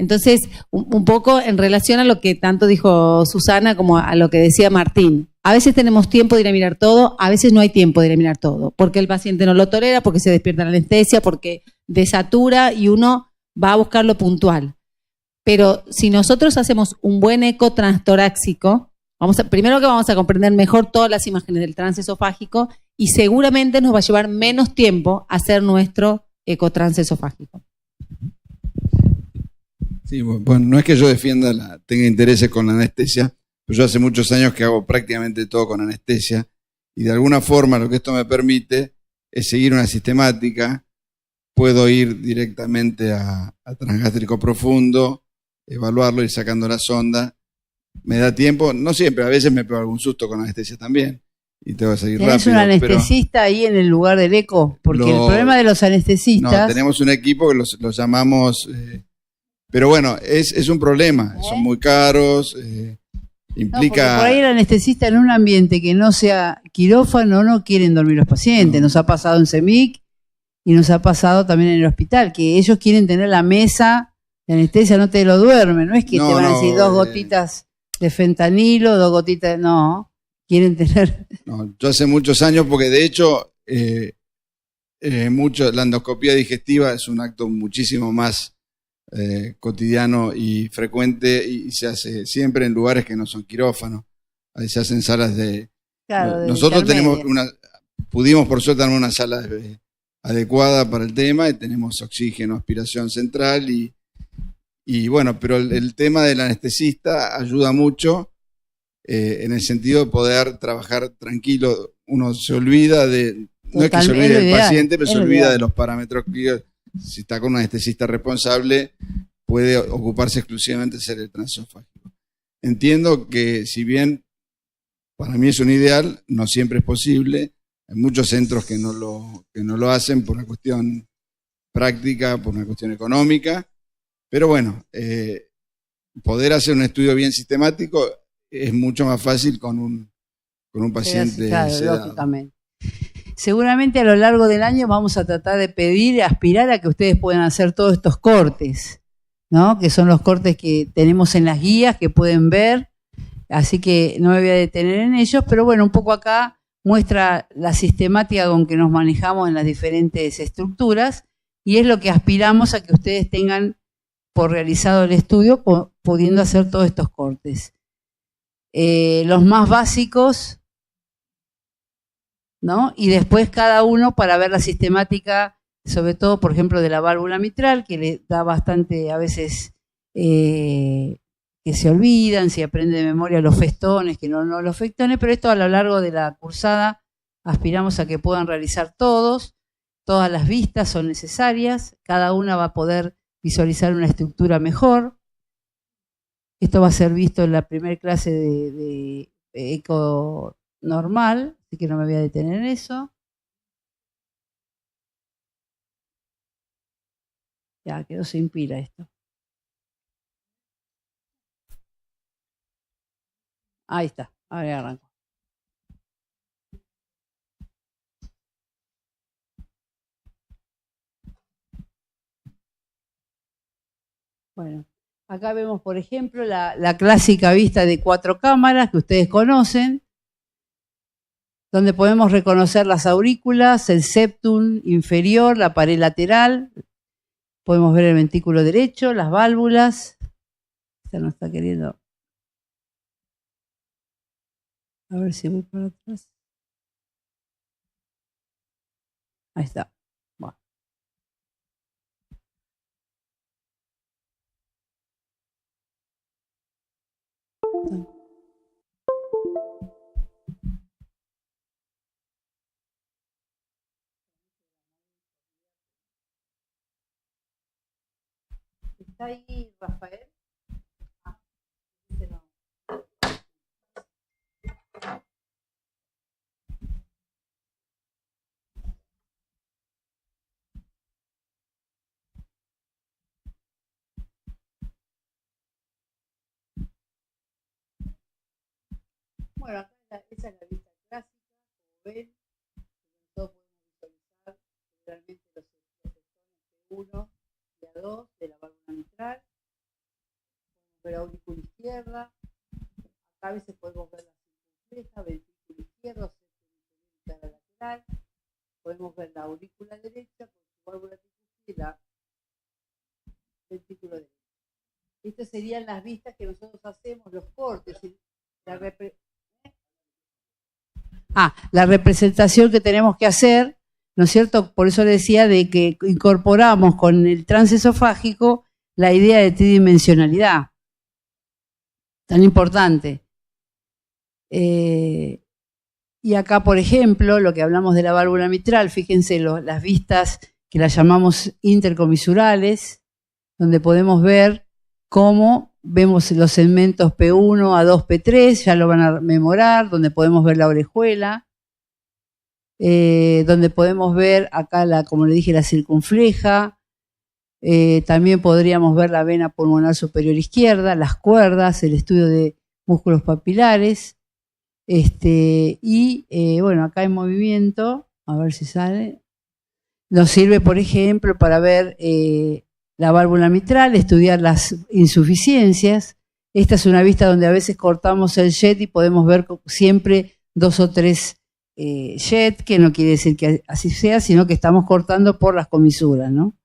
Entonces, un poco en relación a lo que tanto dijo Susana como a lo que decía Martín. A veces tenemos tiempo de ir a mirar todo, a veces no hay tiempo de ir a mirar todo, porque el paciente no lo tolera, porque se despierta la anestesia, porque desatura y uno va a buscar lo puntual. Pero si nosotros hacemos un buen eco transtorácico, primero que vamos a comprender mejor todas las imágenes del transesofágico y seguramente nos va a llevar menos tiempo hacer nuestro eco transesofágico. Sí, bueno, no es que yo tenga intereses con la anestesia, pero yo hace muchos años que hago prácticamente todo con anestesia y de alguna forma lo que esto me permite es seguir una sistemática. Puedo ir directamente a transgástrico profundo, evaluarlo, ir sacando la sonda. Me da tiempo, no siempre, a veces me pego algún susto con anestesia también y tengo que seguir rápido. ¿Tenés un anestesista ahí en el lugar del eco? Porque el problema de los anestesistas... No, tenemos un equipo que los llamamos... pero bueno, es un problema, son muy caros, implica... No, por ahí el anestesista en un ambiente que no sea quirófano no quieren dormir los pacientes. Nos ha pasado en CEMIC y nos ha pasado también en el hospital, que ellos quieren tener la mesa de anestesia, no te lo duermen, no es que te van a decir 2 gotitas de fentanilo, 2 gotitas, no, quieren tener... No, yo hace muchos años, porque de hecho la endoscopía digestiva es un acto muchísimo más cotidiano y frecuente y se hace siempre en lugares que no son quirófanos. Ahí se hacen salas de... Claro, nosotros pudimos por suerte armar una sala adecuada para el tema y tenemos oxígeno, aspiración central y bueno, pero el tema del anestesista ayuda mucho en el sentido de poder trabajar tranquilo. Uno se olvida no es que se olvide del paciente, pero se olvida de los parámetros clínicos. Si está con un anestesista responsable, puede ocuparse exclusivamente de ser el transesofágico. Entiendo que si bien para mí es un ideal, no siempre es posible. Hay muchos centros que no lo hacen por una cuestión práctica, por una cuestión económica. Pero bueno, poder hacer un estudio bien sistemático es mucho más fácil con un paciente sedado. Lógicamente. Seguramente a lo largo del año vamos a tratar de pedir, aspirar a que ustedes puedan hacer todos estos cortes, ¿no? Que son los cortes que tenemos en las guías, que pueden ver, así que no me voy a detener en ellos, pero bueno, un poco acá muestra la sistemática con que nos manejamos en las diferentes estructuras y es lo que aspiramos a que ustedes tengan por realizado el estudio, pudiendo hacer todos estos cortes. Los más básicos, ¿no? Y después cada uno para ver la sistemática, sobre todo, por ejemplo, de la válvula mitral, que le da bastante, a veces, que se olvidan, si aprende de memoria los festones, que no los festones, pero esto a lo largo de la cursada aspiramos a que puedan realizar todas las vistas son necesarias, cada una va a poder visualizar una estructura mejor. Esto va a ser visto en la primera clase de eco normal, así que no me voy a detener en eso. Ya, quedó sin pila esto. Ahí está, ahora arranco. Bueno, Acá vemos, por ejemplo, la clásica vista de 4 cámaras que ustedes conocen, donde podemos reconocer las aurículas, el septum inferior, la pared lateral, podemos ver el ventrículo derecho, las válvulas. Esta no está queriendo. A ver si voy para atrás. Ahí está. Bueno. ¿Está ahí Rafael? No. Bueno, acá esa es la vista clásica, como ven, todos podemos visualizar realmente los sectores P1 y A2 de la válvula mitral. Podemos ver aurícula izquierda, acá a veces podemos ver la circunfleja, ventrículo izquierdo, septum lateral. Podemos ver la aurícula derecha con su válvula tricuspide y la ventrículo derecho. Estas serían las vistas que nosotros hacemos, los cortes, la representación que tenemos que hacer, ¿no es cierto? Por eso decía de que incorporamos con el transesofágico la idea de tridimensionalidad, tan importante. Y acá, por ejemplo, lo que hablamos de la válvula mitral, fíjense las vistas que las llamamos intercomisurales, donde podemos ver cómo vemos los segmentos P1, A2, P3, ya lo van a memorar, donde podemos ver la orejuela, donde podemos ver acá, como le dije, la circunfleja, también podríamos ver la vena pulmonar superior izquierda, las cuerdas, el estudio de músculos papilares, bueno, acá en movimiento, a ver si sale, nos sirve, por ejemplo, para ver la válvula mitral, estudiar las insuficiencias. Esta es una vista donde a veces cortamos el jet y podemos ver siempre 2 o 3 jet, que no quiere decir que así sea, sino que estamos cortando por las comisuras, ¿no?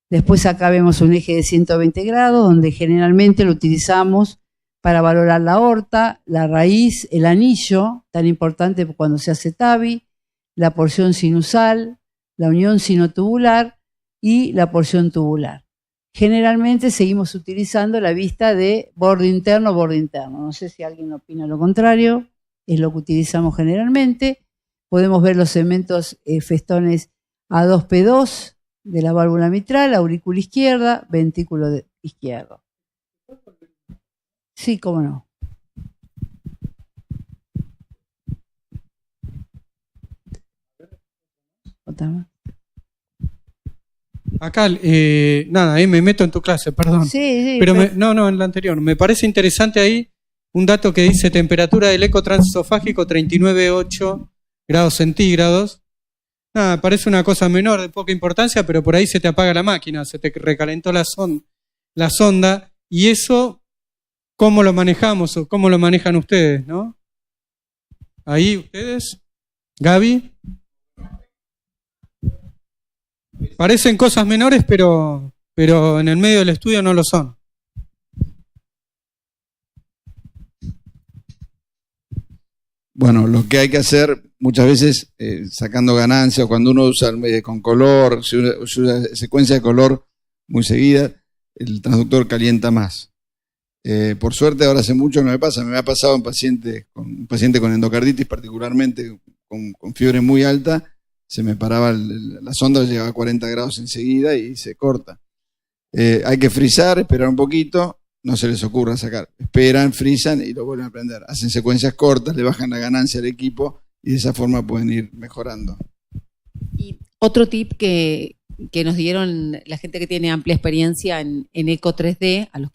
Después acá vemos un eje de 120 grados, donde generalmente lo utilizamos para valorar la aorta, la raíz, el anillo, tan importante cuando se hace TAVI, la porción sinusal, la unión sinotubular y la porción tubular. Generalmente seguimos utilizando la vista de borde interno. No sé si alguien opina lo contrario, es lo que utilizamos generalmente. Podemos ver los segmentos festones A2P2 de la válvula mitral, aurícula izquierda, ventrículo izquierdo. Sí, cómo no. ¿Otra más? Acá, nada, me meto en tu clase, perdón. Sí, pero no, en la anterior. Me parece interesante ahí un dato que dice temperatura del eco transesofágico 39,8 grados centígrados. Nada, parece una cosa menor, de poca importancia, pero por ahí se te apaga la máquina, se te recalentó la sonda, y eso, ¿cómo lo manejamos o cómo lo manejan ustedes, no? Ahí ustedes, Gaby. Parecen cosas menores, pero en el medio del estudio no lo son. Bueno, lo que hay que hacer muchas veces, sacando ganancias, cuando uno usa con color, si usa secuencia de color muy seguida, el transductor calienta más. Por suerte ahora hace mucho no me pasa, me ha pasado en un paciente con endocarditis, particularmente con fiebre muy alta, se me paraba la sonda, llegaba a 40 grados enseguida y se corta. Hay que frizar, esperar un poquito, no se les ocurra sacar. Esperan, frizan y lo vuelven a prender. Hacen secuencias cortas, le bajan la ganancia al equipo y de esa forma pueden ir mejorando. Y otro tip que nos dieron la gente que tiene amplia experiencia en eco 3D, a los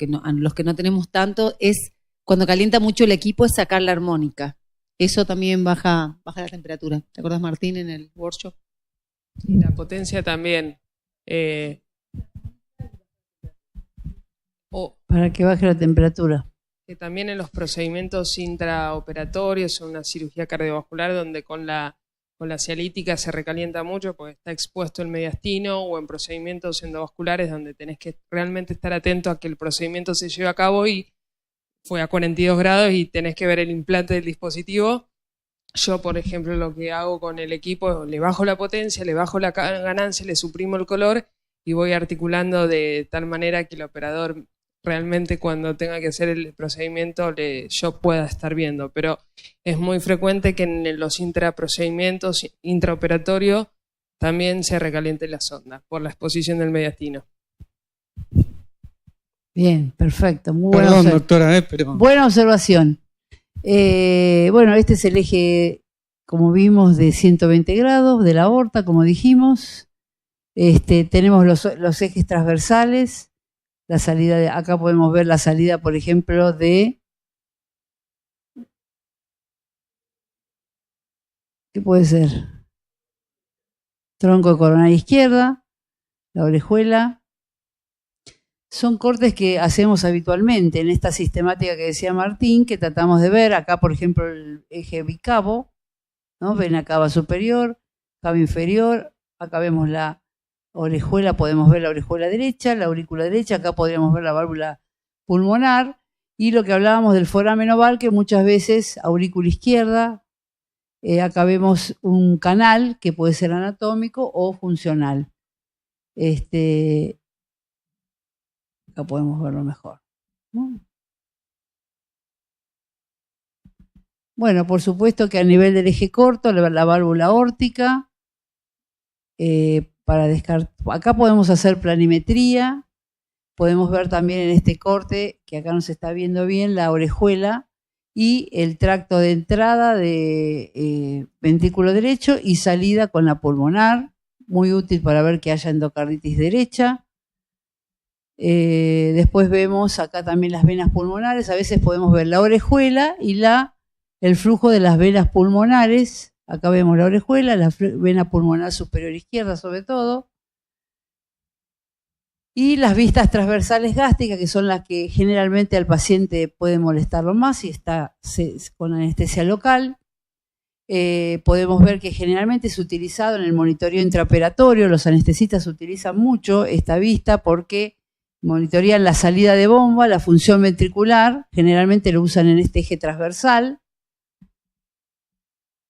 que no tenemos tanto, es cuando calienta mucho el equipo, es sacar la armónica. Eso también baja la temperatura. ¿Te acuerdas, Martín, en el workshop? Y la potencia también. O para que baje la temperatura. que también en los procedimientos intraoperatorios, en una cirugía cardiovascular donde con la cialítica se recalienta mucho porque está expuesto el mediastino, o en procedimientos endovasculares donde tenés que realmente estar atento a que el procedimiento se lleve a cabo y fue a 42 grados y tenés que ver el implante del dispositivo. Yo, por ejemplo, lo que hago con el equipo, le bajo la potencia, le bajo la ganancia, le suprimo el color y voy articulando de tal manera que el operador realmente cuando tenga que hacer el procedimiento yo pueda estar viendo. Pero es muy frecuente que en los intraprocedimientos intraoperatorios también se recaliente la sonda por la exposición del mediastino. Bien, perfecto. Muy Perdón, doctora, pero... buena observación. Bueno, este es el eje, como vimos, de 120 grados de la aorta, como dijimos. Tenemos los ejes transversales. La salida acá podemos ver la salida, por ejemplo, de... ¿Qué puede ser? Tronco de coronaria izquierda, la orejuela. Son cortes que hacemos habitualmente en esta sistemática que decía Martín, que tratamos de ver. Acá, por ejemplo, el eje bicavo, ¿no? Vena cava superior, cava inferior. Acá vemos la orejuela, podemos ver la orejuela derecha, la aurícula derecha. Acá podríamos ver la válvula pulmonar. Y lo que hablábamos del foramen oval, que muchas veces aurícula izquierda. Acá vemos un canal que puede ser anatómico o funcional. Acá podemos verlo mejor, ¿no? Bueno, por supuesto que a nivel del eje corto, la válvula aórtica, acá podemos hacer planimetría, podemos ver también en este corte, que acá no se está viendo bien, la orejuela y el tracto de entrada de ventrículo derecho y salida con la pulmonar, muy útil para ver que haya endocarditis derecha. Después vemos acá también las venas pulmonares. A veces podemos ver la orejuela y el flujo de las venas pulmonares. Acá vemos la orejuela, la vena pulmonar superior izquierda sobre todo. Y las vistas transversales gástricas, que son las que generalmente al paciente puede molestarlo más si está con anestesia local. Podemos ver que generalmente es utilizado en el monitoreo intraoperatorio. Los anestesistas utilizan mucho esta vista porque monitorean la salida de bomba, la función ventricular, generalmente lo usan en este eje transversal,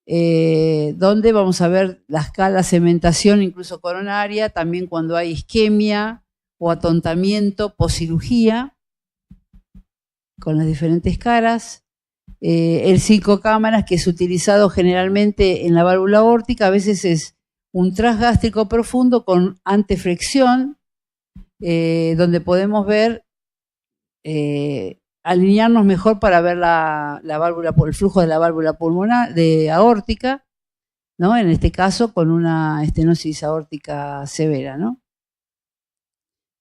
donde vamos a ver la escala cementación, incluso coronaria, también cuando hay isquemia o atontamiento poscirugía, con las diferentes caras. El 5 cámaras, que es utilizado generalmente en la válvula aórtica, a veces es un transgástrico profundo con anteflexión, donde podemos ver, alinearnos mejor para ver la válvula, el flujo de la válvula pulmonar, de aórtica, ¿no? En este caso con una estenosis aórtica severa, ¿no?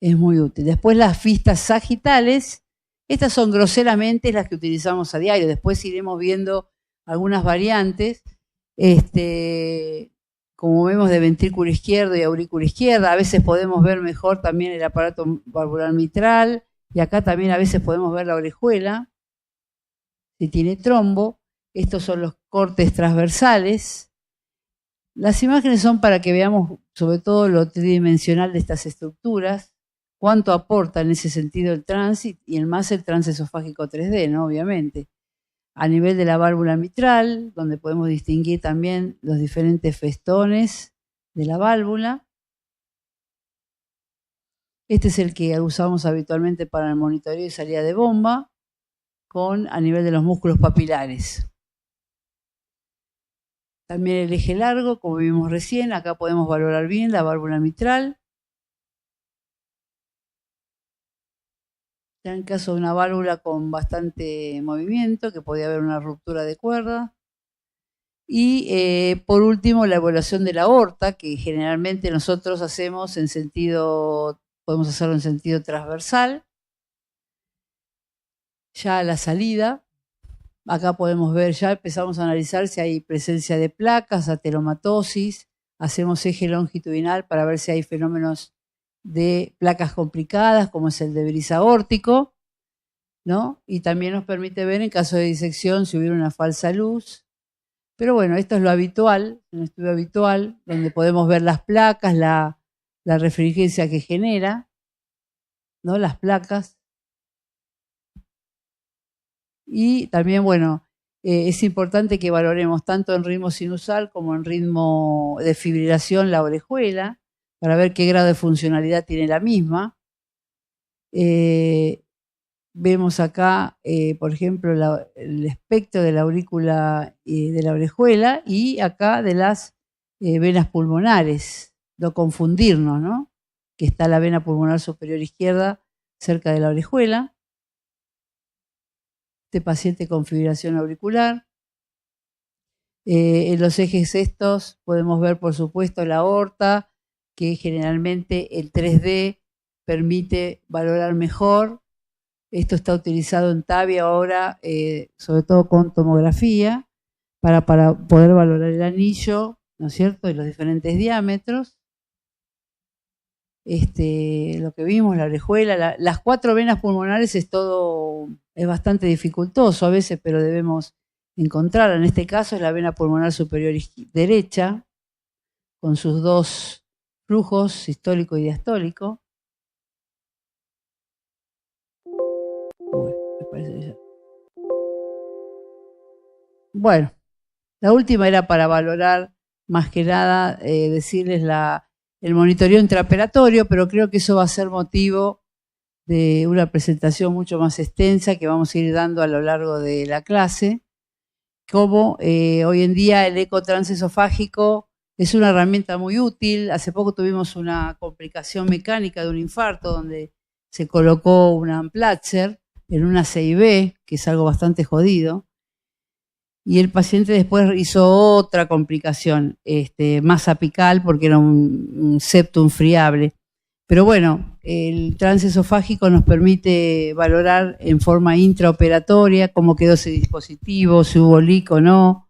Es muy útil. Después las vistas sagitales, estas son groseramente las que utilizamos a diario. Después iremos viendo algunas variantes. Como vemos, de ventrículo izquierdo y aurícula izquierda. A veces podemos ver mejor también el aparato valvular mitral, y acá también a veces podemos ver la orejuela, si tiene trombo. Estos son los cortes transversales. Las imágenes son para que veamos sobre todo lo tridimensional de estas estructuras, cuánto aporta en ese sentido el tránsito, y el más el transesofágico 3D, ¿no? Obviamente. A nivel de la válvula mitral, donde podemos distinguir también los diferentes festones de la válvula. Este es el que usamos habitualmente para el monitoreo y salida de bomba, a nivel de los músculos papilares. También el eje largo, como vimos recién, acá podemos valorar bien la válvula mitral. En el caso de una válvula con bastante movimiento, que podía haber una ruptura de cuerda. Y por último, la evaluación de la aorta, que generalmente nosotros hacemos podemos hacerlo en sentido transversal. Ya a la salida, acá podemos ver, ya empezamos a analizar si hay presencia de placas, ateromatosis. Hacemos eje longitudinal para ver si hay fenómenos de placas complicadas, como es el de brisa aórtico, ¿no? Y también nos permite ver en caso de disección si hubiera una falsa luz. Pero bueno, esto es lo habitual, un estudio habitual, donde podemos ver las placas, la refringencia que genera, ¿no? Las placas. Y también, bueno, es importante que valoremos tanto en ritmo sinusal como en ritmo de fibrilación la orejuela, para ver qué grado de funcionalidad tiene la misma. Vemos acá, por ejemplo, el espectro de la aurícula y de la orejuela, y acá de las venas pulmonares. No confundirnos, ¿no? Que está la vena pulmonar superior izquierda cerca de la orejuela. Este paciente con fibrilación auricular. En los ejes estos podemos ver, por supuesto, la aorta, que generalmente el 3D permite valorar mejor. Esto está utilizado en TAVI ahora, sobre todo con tomografía, para poder valorar el anillo, ¿no es cierto?, y los diferentes diámetros. Lo que vimos, la orejuela, las 4 venas pulmonares es bastante dificultoso a veces, pero debemos encontrar. En este caso es la vena pulmonar superior derecha, con sus 2 flujos, sistólico y diastólico. Bueno, la última era para valorar, más que nada, decirles el monitoreo intraoperatorio, pero creo que eso va a ser motivo de una presentación mucho más extensa que vamos a ir dando a lo largo de la clase. Como hoy en día el eco transesofágico es una herramienta muy útil. Hace poco tuvimos una complicación mecánica de un infarto donde se colocó un Amplatzer en una CIB, que es algo bastante jodido. Y el paciente después hizo otra complicación, más apical, porque era un septum friable. Pero bueno, el transesofágico nos permite valorar en forma intraoperatoria cómo quedó ese dispositivo, si hubo leak o no.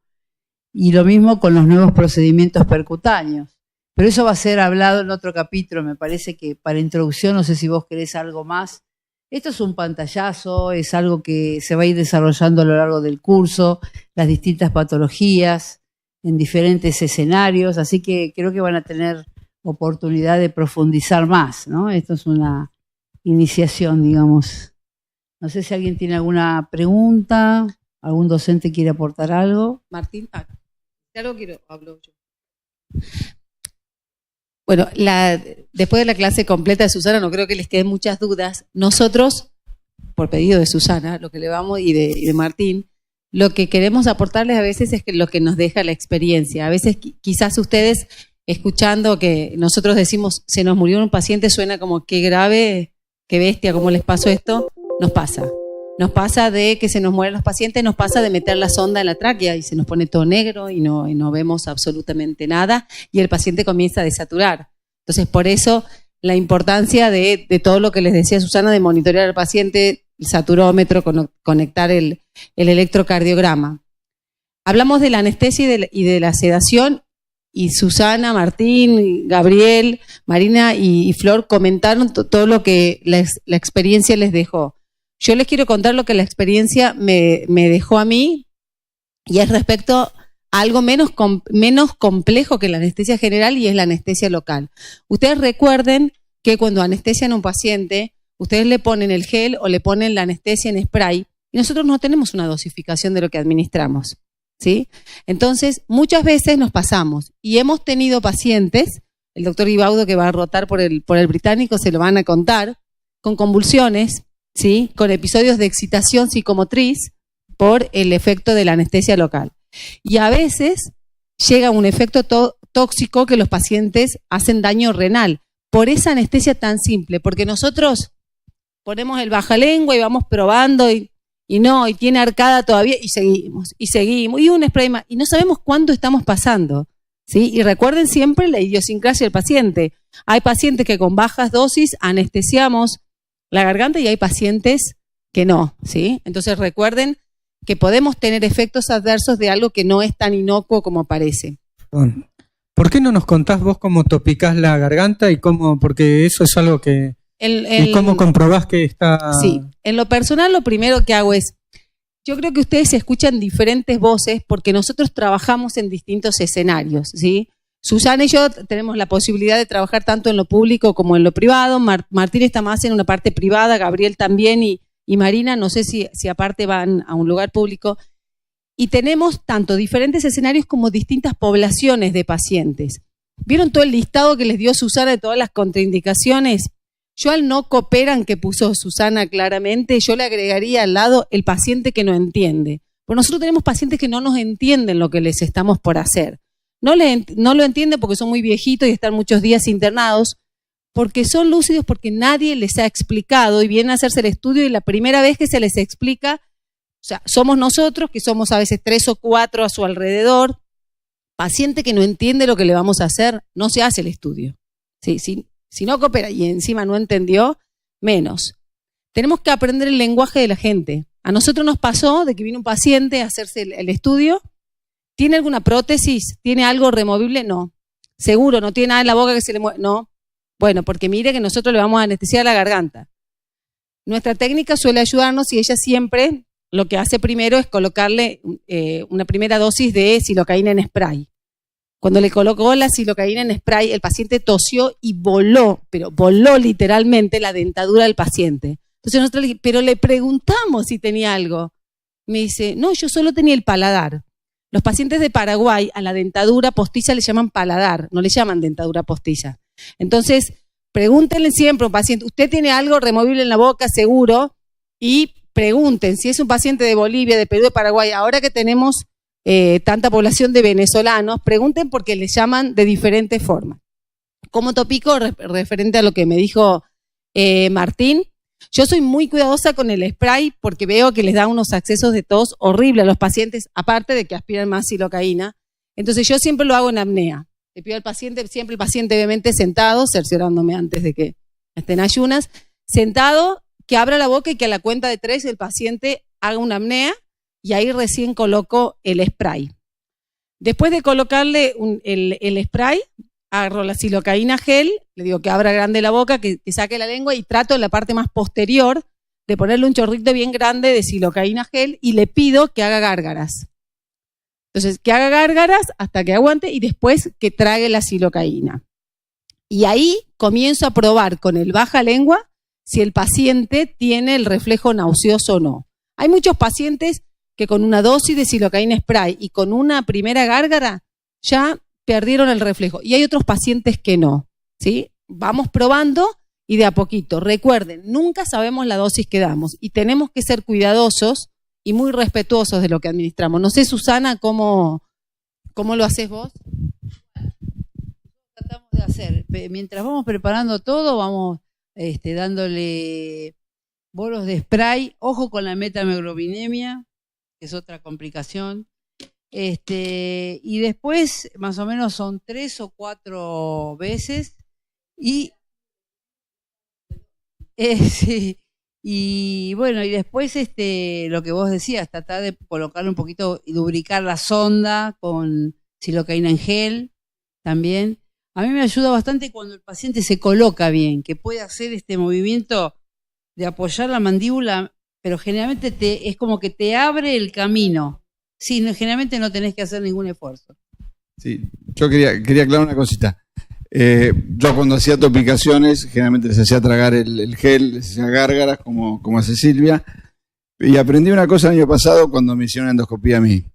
Y lo mismo con los nuevos procedimientos percutáneos. Pero eso va a ser hablado en otro capítulo, me parece que para introducción, no sé si vos querés algo más. Esto es un pantallazo, es algo que se va a ir desarrollando a lo largo del curso, las distintas patologías en diferentes escenarios, así que creo que van a tener oportunidad de profundizar más, ¿no? Esto es una iniciación, digamos. No sé si alguien tiene alguna pregunta, algún docente quiere aportar algo. Martín, algo hablo yo. Bueno, después de la clase completa de Susana, no creo que les queden muchas dudas. Nosotros, por pedido de Susana, lo que le vamos y de Martín, lo que queremos aportarles a veces es lo que nos deja la experiencia. A veces quizás ustedes, escuchando que nosotros decimos, se nos murió un paciente, suena como qué grave, qué bestia, cómo les pasó esto. Nos pasa. Nos pasa de que se nos mueren los pacientes, nos pasa de meter la sonda en la tráquea y se nos pone todo negro y no vemos absolutamente nada y el paciente comienza a desaturar. Entonces, por eso la importancia de todo lo que les decía Susana, de monitorear al paciente, el saturómetro, conectar el electrocardiograma. Hablamos de la anestesia y de la sedación y Susana, Martín, Gabriel, Marina y Flor comentaron todo lo que la experiencia les dejó. Yo les quiero contar lo que la experiencia me dejó a mí y es respecto a algo menos complejo que la anestesia general y es la anestesia local. Ustedes recuerden que cuando anestesian a un paciente, ustedes le ponen el gel o le ponen la anestesia en spray y nosotros no tenemos una dosificación de lo que administramos, ¿sí? Entonces, muchas veces nos pasamos y hemos tenido pacientes, el doctor Ibaudo que va a rotar por el británico se lo van a contar, con convulsiones, ¿sí? Con episodios de excitación psicomotriz por el efecto de la anestesia local. Y a veces llega un efecto tóxico que los pacientes hacen daño renal por esa anestesia tan simple, porque nosotros ponemos el bajalengua y vamos probando y tiene arcada todavía y seguimos, y un spray más, y no sabemos cuánto estamos pasando, ¿sí? Y recuerden siempre la idiosincrasia del paciente. Hay pacientes que con bajas dosis anestesiamos la garganta y hay pacientes que no, ¿sí? Entonces recuerden que podemos tener efectos adversos de algo que no es tan inocuo como parece. ¿Por qué no nos contás vos cómo topicás la garganta y cómo, porque eso es algo que... ¿Y cómo comprobás que está...? Sí, en lo personal lo primero que hago es, yo creo que ustedes escuchan diferentes voces porque nosotros trabajamos en distintos escenarios, ¿sí? Susana y yo tenemos la posibilidad de trabajar tanto en lo público como en lo privado. Martín está más en una parte privada, Gabriel también y Marina, no sé si aparte van a un lugar público. Y tenemos tanto diferentes escenarios como distintas poblaciones de pacientes. ¿Vieron todo el listado que les dio Susana de todas las contraindicaciones? Yo al no cooperan que puso Susana claramente, yo le agregaría al lado el paciente que no entiende. Porque nosotros tenemos pacientes que no nos entienden lo que les estamos por hacer. No lo entienden porque son muy viejitos y están muchos días internados, porque son lúcidos porque nadie les ha explicado y vienen a hacerse el estudio y la primera vez que se les explica, o sea, somos nosotros que somos a veces 3 o 4 a su alrededor, paciente que no entiende lo que le vamos a hacer, no se hace el estudio. Sí, si no coopera y encima no entendió, menos. Tenemos que aprender el lenguaje de la gente. A nosotros nos pasó de que vino un paciente a hacerse el estudio. ¿Tiene alguna prótesis? ¿Tiene algo removible? No. ¿Seguro? ¿No tiene nada en la boca que se le mueve? No. Bueno, porque mire que nosotros le vamos a anestesiar la garganta. Nuestra técnica suele ayudarnos y ella siempre lo que hace primero es colocarle una primera dosis de silocaína en spray. Cuando le colocó la silocaína en spray, el paciente tosió y voló, pero voló literalmente la dentadura del paciente. Entonces nosotros le dijimos, pero le preguntamos si tenía algo. Me dice, no, yo solo tenía el paladar. Los pacientes de Paraguay a la dentadura postiza le llaman paladar, no le llaman dentadura postiza. Entonces, pregúntenle siempre a un paciente, ¿usted tiene algo removible en la boca seguro? Y pregunten, si es un paciente de Bolivia, de Perú, de Paraguay, ahora que tenemos tanta población de venezolanos, pregunten porque les llaman de diferentes formas. Como tópico, referente a lo que me dijo Martín, yo soy muy cuidadosa con el spray porque veo que les da unos accesos de tos horribles a los pacientes, aparte de que aspiran más silocaína. Entonces yo siempre lo hago en apnea. Le pido al paciente, siempre el paciente obviamente sentado, cerciorándome antes de que estén ayunas, sentado, que abra la boca y que a la cuenta de 3 el paciente haga una apnea y ahí recién coloco el spray. Después de colocarle el spray, agarro la silocaína gel, le digo que abra grande la boca, que saque la lengua y trato en la parte más posterior de ponerle un chorrito bien grande de silocaína gel y le pido que haga gárgaras. Entonces, que haga gárgaras hasta que aguante y después que trague la silocaína. Y ahí comienzo a probar con el baja lengua si el paciente tiene el reflejo nauseoso o no. Hay muchos pacientes que con una dosis de silocaína spray y con una primera gárgara ya perdieron el reflejo. Y hay otros pacientes que no, ¿sí? Vamos probando y de a poquito. Recuerden, nunca sabemos la dosis que damos y tenemos que ser cuidadosos y muy respetuosos de lo que administramos. No sé, Susana, ¿cómo lo haces vos? Tratamos de hacer, mientras vamos preparando todo, vamos dándole bolos de spray, ojo con la metameglobinemia, que es otra complicación. Y después más o menos son 3 o 4 veces y sí, y bueno, y después lo que vos decías, tratar de colocarle un poquito y lubricar la sonda con silocaína en gel también. A mí me ayuda bastante cuando el paciente se coloca bien, que puede hacer este movimiento de apoyar la mandíbula, pero generalmente es como que te abre el camino. Sí, generalmente no tenés que hacer ningún esfuerzo. Sí, yo quería aclarar una cosita. Yo cuando hacía topicaciones, generalmente les hacía tragar el gel, les hacía gárgaras, como hace Silvia. Y aprendí una cosa el año pasado cuando me hicieron endoscopía a mí.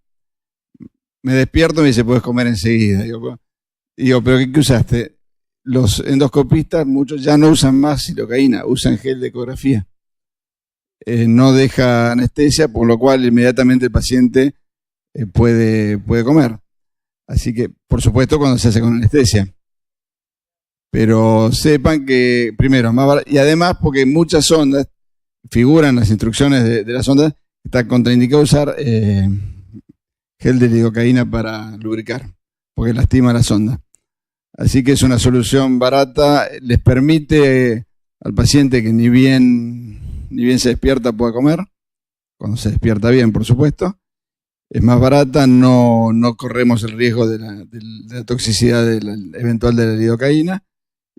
Me despierto y me dice, puedes comer enseguida. Digo, ¿pero qué usaste? Los endoscopistas, muchos ya no usan más silocaína, usan gel de ecografía. No deja anestesia, por lo cual inmediatamente el paciente puede comer. Así que, por supuesto, cuando se hace con anestesia. Pero sepan que, primero, más barato, y además porque muchas sondas, figuran las instrucciones de las sondas, está contraindicado usar gel de lidocaína para lubricar, porque lastima la sonda. Así que es una solución barata, les permite al paciente que ni bien se despierta pueda comer, cuando se despierta bien, por supuesto, es más barata, no corremos el riesgo de la toxicidad eventual de la lidocaína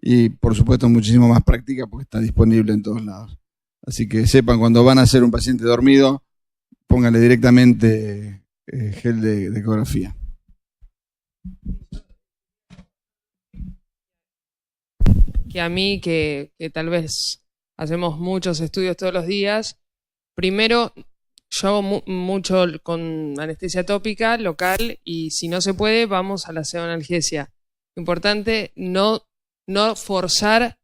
y por supuesto muchísimo más práctica porque está disponible en todos lados. Así que sepan, cuando van a hacer un paciente dormido, pónganle directamente gel de ecografía. Que a mí, que tal vez hacemos muchos estudios todos los días, primero yo hago mucho con anestesia tópica local y si no se puede vamos a la pseudoanalgesia. Importante no forzar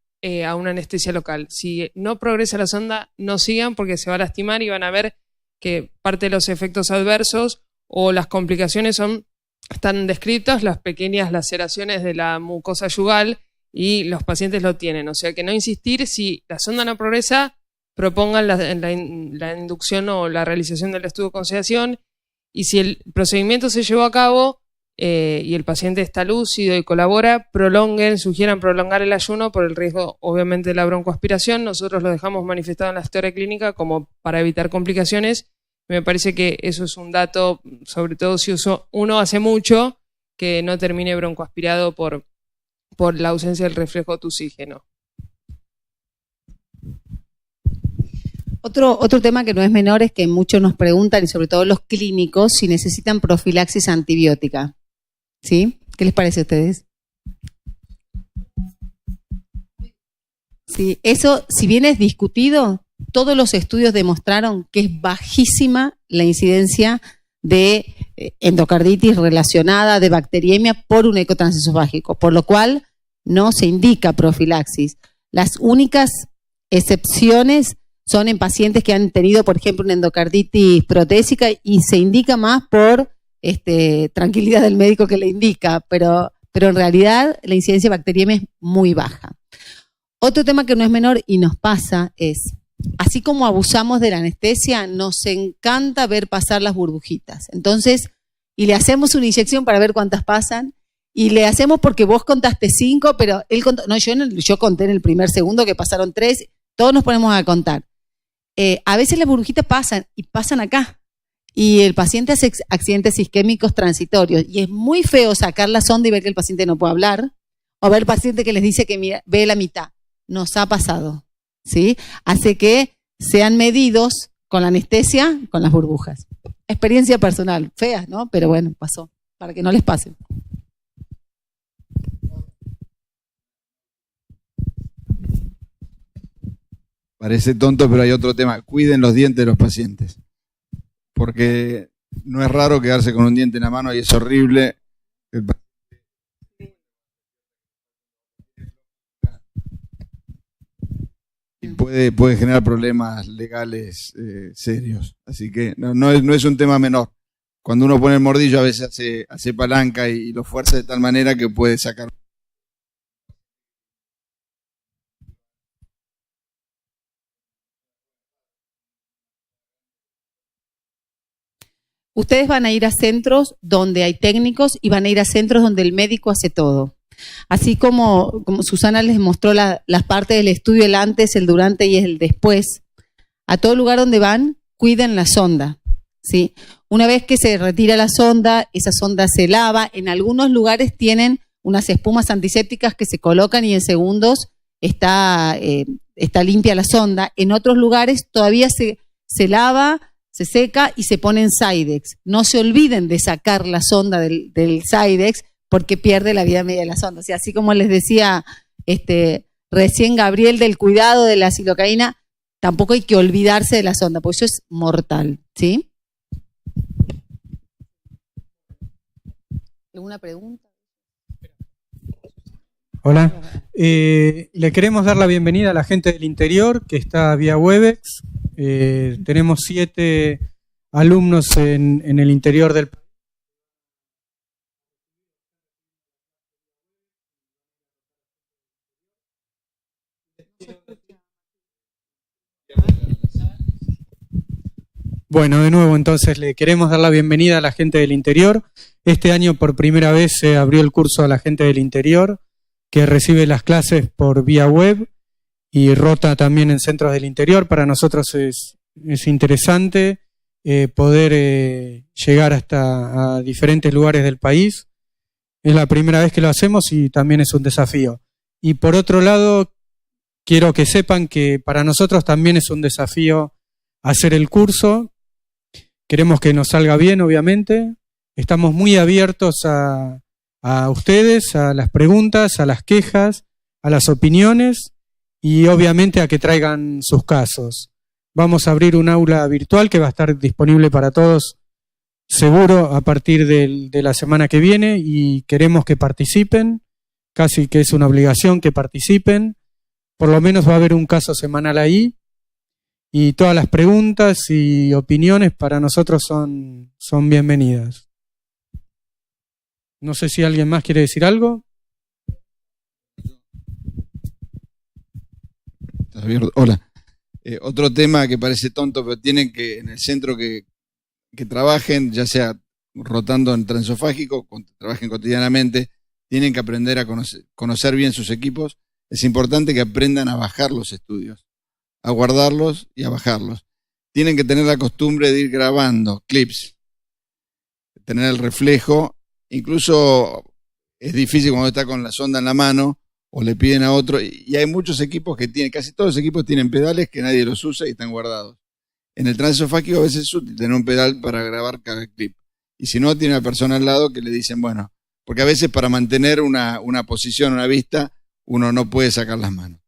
a una anestesia local. Si no progresa la sonda, no sigan porque se va a lastimar y van a ver que parte de los efectos adversos o las complicaciones están descritas, las pequeñas laceraciones de la mucosa yugal, y los pacientes lo tienen. O sea que no insistir, si la sonda no progresa, propongan la inducción o la realización del estudio con sedación, y si el procedimiento se llevó a cabo y el paciente está lúcido y colabora, sugieran prolongar el ayuno por el riesgo obviamente de la broncoaspiración. Nosotros lo dejamos manifestado en la historia clínica como para evitar complicaciones. Me parece que eso es un dato, sobre todo si uno hace mucho, que no termine broncoaspirado por la ausencia del reflejo tusígeno. Otro tema que no es menor es que muchos nos preguntan, y sobre todo los clínicos, si necesitan profilaxis antibiótica. ¿Sí? ¿Qué les parece a ustedes? Sí, eso, si bien es discutido, todos los estudios demostraron que es bajísima la incidencia de endocarditis relacionada, de bacteriemia por un ecotransesofágico, por lo cual no se indica profilaxis. Las únicas excepciones son en pacientes que han tenido, por ejemplo, una endocarditis protésica y se indica más por tranquilidad del médico que le indica, pero en realidad la incidencia de bacteriemia es muy baja. Otro tema que no es menor y nos pasa es, así como abusamos de la anestesia, nos encanta ver pasar las burbujitas. Entonces, y le hacemos una inyección para ver cuántas pasan, y le hacemos porque vos contaste 5, pero él contó, no, yo conté en el primer segundo que pasaron 3, todos nos ponemos a contar. A veces las burbujitas pasan y pasan acá, y el paciente hace accidentes isquémicos transitorios, y es muy feo sacar la sonda y ver que el paciente no puede hablar, o ver el paciente que les dice que mira, ve la mitad. Nos ha pasado, ¿sí? Hace que sean medidos con la anestesia, con las burbujas. Experiencia personal, fea, ¿no? Pero bueno, pasó, para que no les pase. Parece tonto, pero hay otro tema. Cuiden los dientes de los pacientes. Porque no es raro quedarse con un diente en la mano y es horrible. Y puede generar problemas legales serios. Así que no es un tema menor. Cuando uno pone el mordillo a veces hace palanca y lo fuerza de tal manera que puede sacar. Ustedes van a ir a centros donde hay técnicos y van a ir a centros donde el médico hace todo. Así como Susana les mostró las partes del estudio, el antes, el durante y el después, a todo lugar donde van, cuiden la sonda, ¿sí? Una vez que se retira la sonda, esa sonda se lava. En algunos lugares tienen unas espumas antisépticas que se colocan y en segundos está limpia la sonda. En otros lugares todavía se lava, se seca y se pone en Sidex. No se olviden de sacar la sonda del Sidex porque pierde la vida media de la sonda. O sea, así como les decía recién Gabriel del cuidado de la silocaína, tampoco hay que olvidarse de la sonda, porque eso es mortal, ¿sí? ¿Alguna pregunta? Hola. Le queremos dar la bienvenida a la gente del interior que está vía Webex. Tenemos 7 alumnos en el interior del país. Bueno, de nuevo entonces le queremos dar la bienvenida a la gente del interior. Este año por primera vez se abrió el curso a la gente del interior que recibe las clases por vía web y rota también en centros del interior. Para nosotros es interesante poder llegar hasta a diferentes lugares del país. Es la primera vez que lo hacemos y también es un desafío. Y por otro lado, quiero que sepan que para nosotros también es un desafío hacer el curso. Queremos que nos salga bien, obviamente. Estamos muy abiertos a ustedes, a las preguntas, a las quejas, a las opiniones y obviamente a que traigan sus casos. Vamos a abrir un aula virtual que va a estar disponible para todos seguro a partir de la semana que viene y queremos que participen, casi que es una obligación que participen. Por lo menos va a haber un caso semanal ahí y todas las preguntas y opiniones para nosotros son bienvenidas. No sé si alguien más quiere decir algo. Hola. Otro tema que parece tonto, pero tienen que, en el centro que trabajen, ya sea rotando en transesofágico, trabajen cotidianamente, tienen que aprender a conocer bien sus equipos. Es importante que aprendan a bajar los estudios, a guardarlos y a bajarlos. Tienen que tener la costumbre de ir grabando clips, tener el reflejo. Incluso es difícil cuando está con la sonda en la mano o le piden a otro. Y hay muchos equipos que tienen, casi todos los equipos tienen pedales que nadie los usa y están guardados. En el transesofágico a veces es útil tener un pedal para grabar cada clip. Y si no, tiene una persona al lado que le dicen, bueno, porque a veces para mantener una posición, una vista, uno no puede sacar las manos.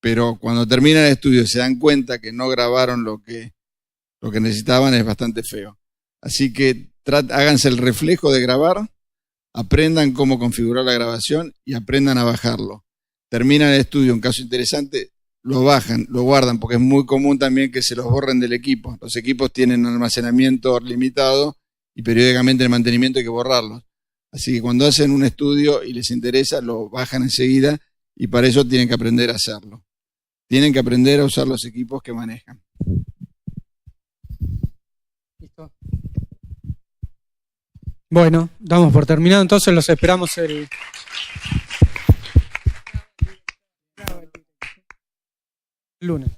Pero cuando terminan el estudio y se dan cuenta que no grabaron lo que necesitaban, es bastante feo. Así que háganse el reflejo de grabar, aprendan cómo configurar la grabación y aprendan a bajarlo. Terminan el estudio, un caso interesante, lo bajan, lo guardan, porque es muy común también que se los borren del equipo. Los equipos tienen almacenamiento limitado y periódicamente el mantenimiento hay que borrarlos. Así que cuando hacen un estudio y les interesa, lo bajan enseguida y para eso tienen que aprender a hacerlo. Tienen que aprender a usar los equipos que manejan. Listo. Bueno, damos por terminado, entonces los esperamos el lunes.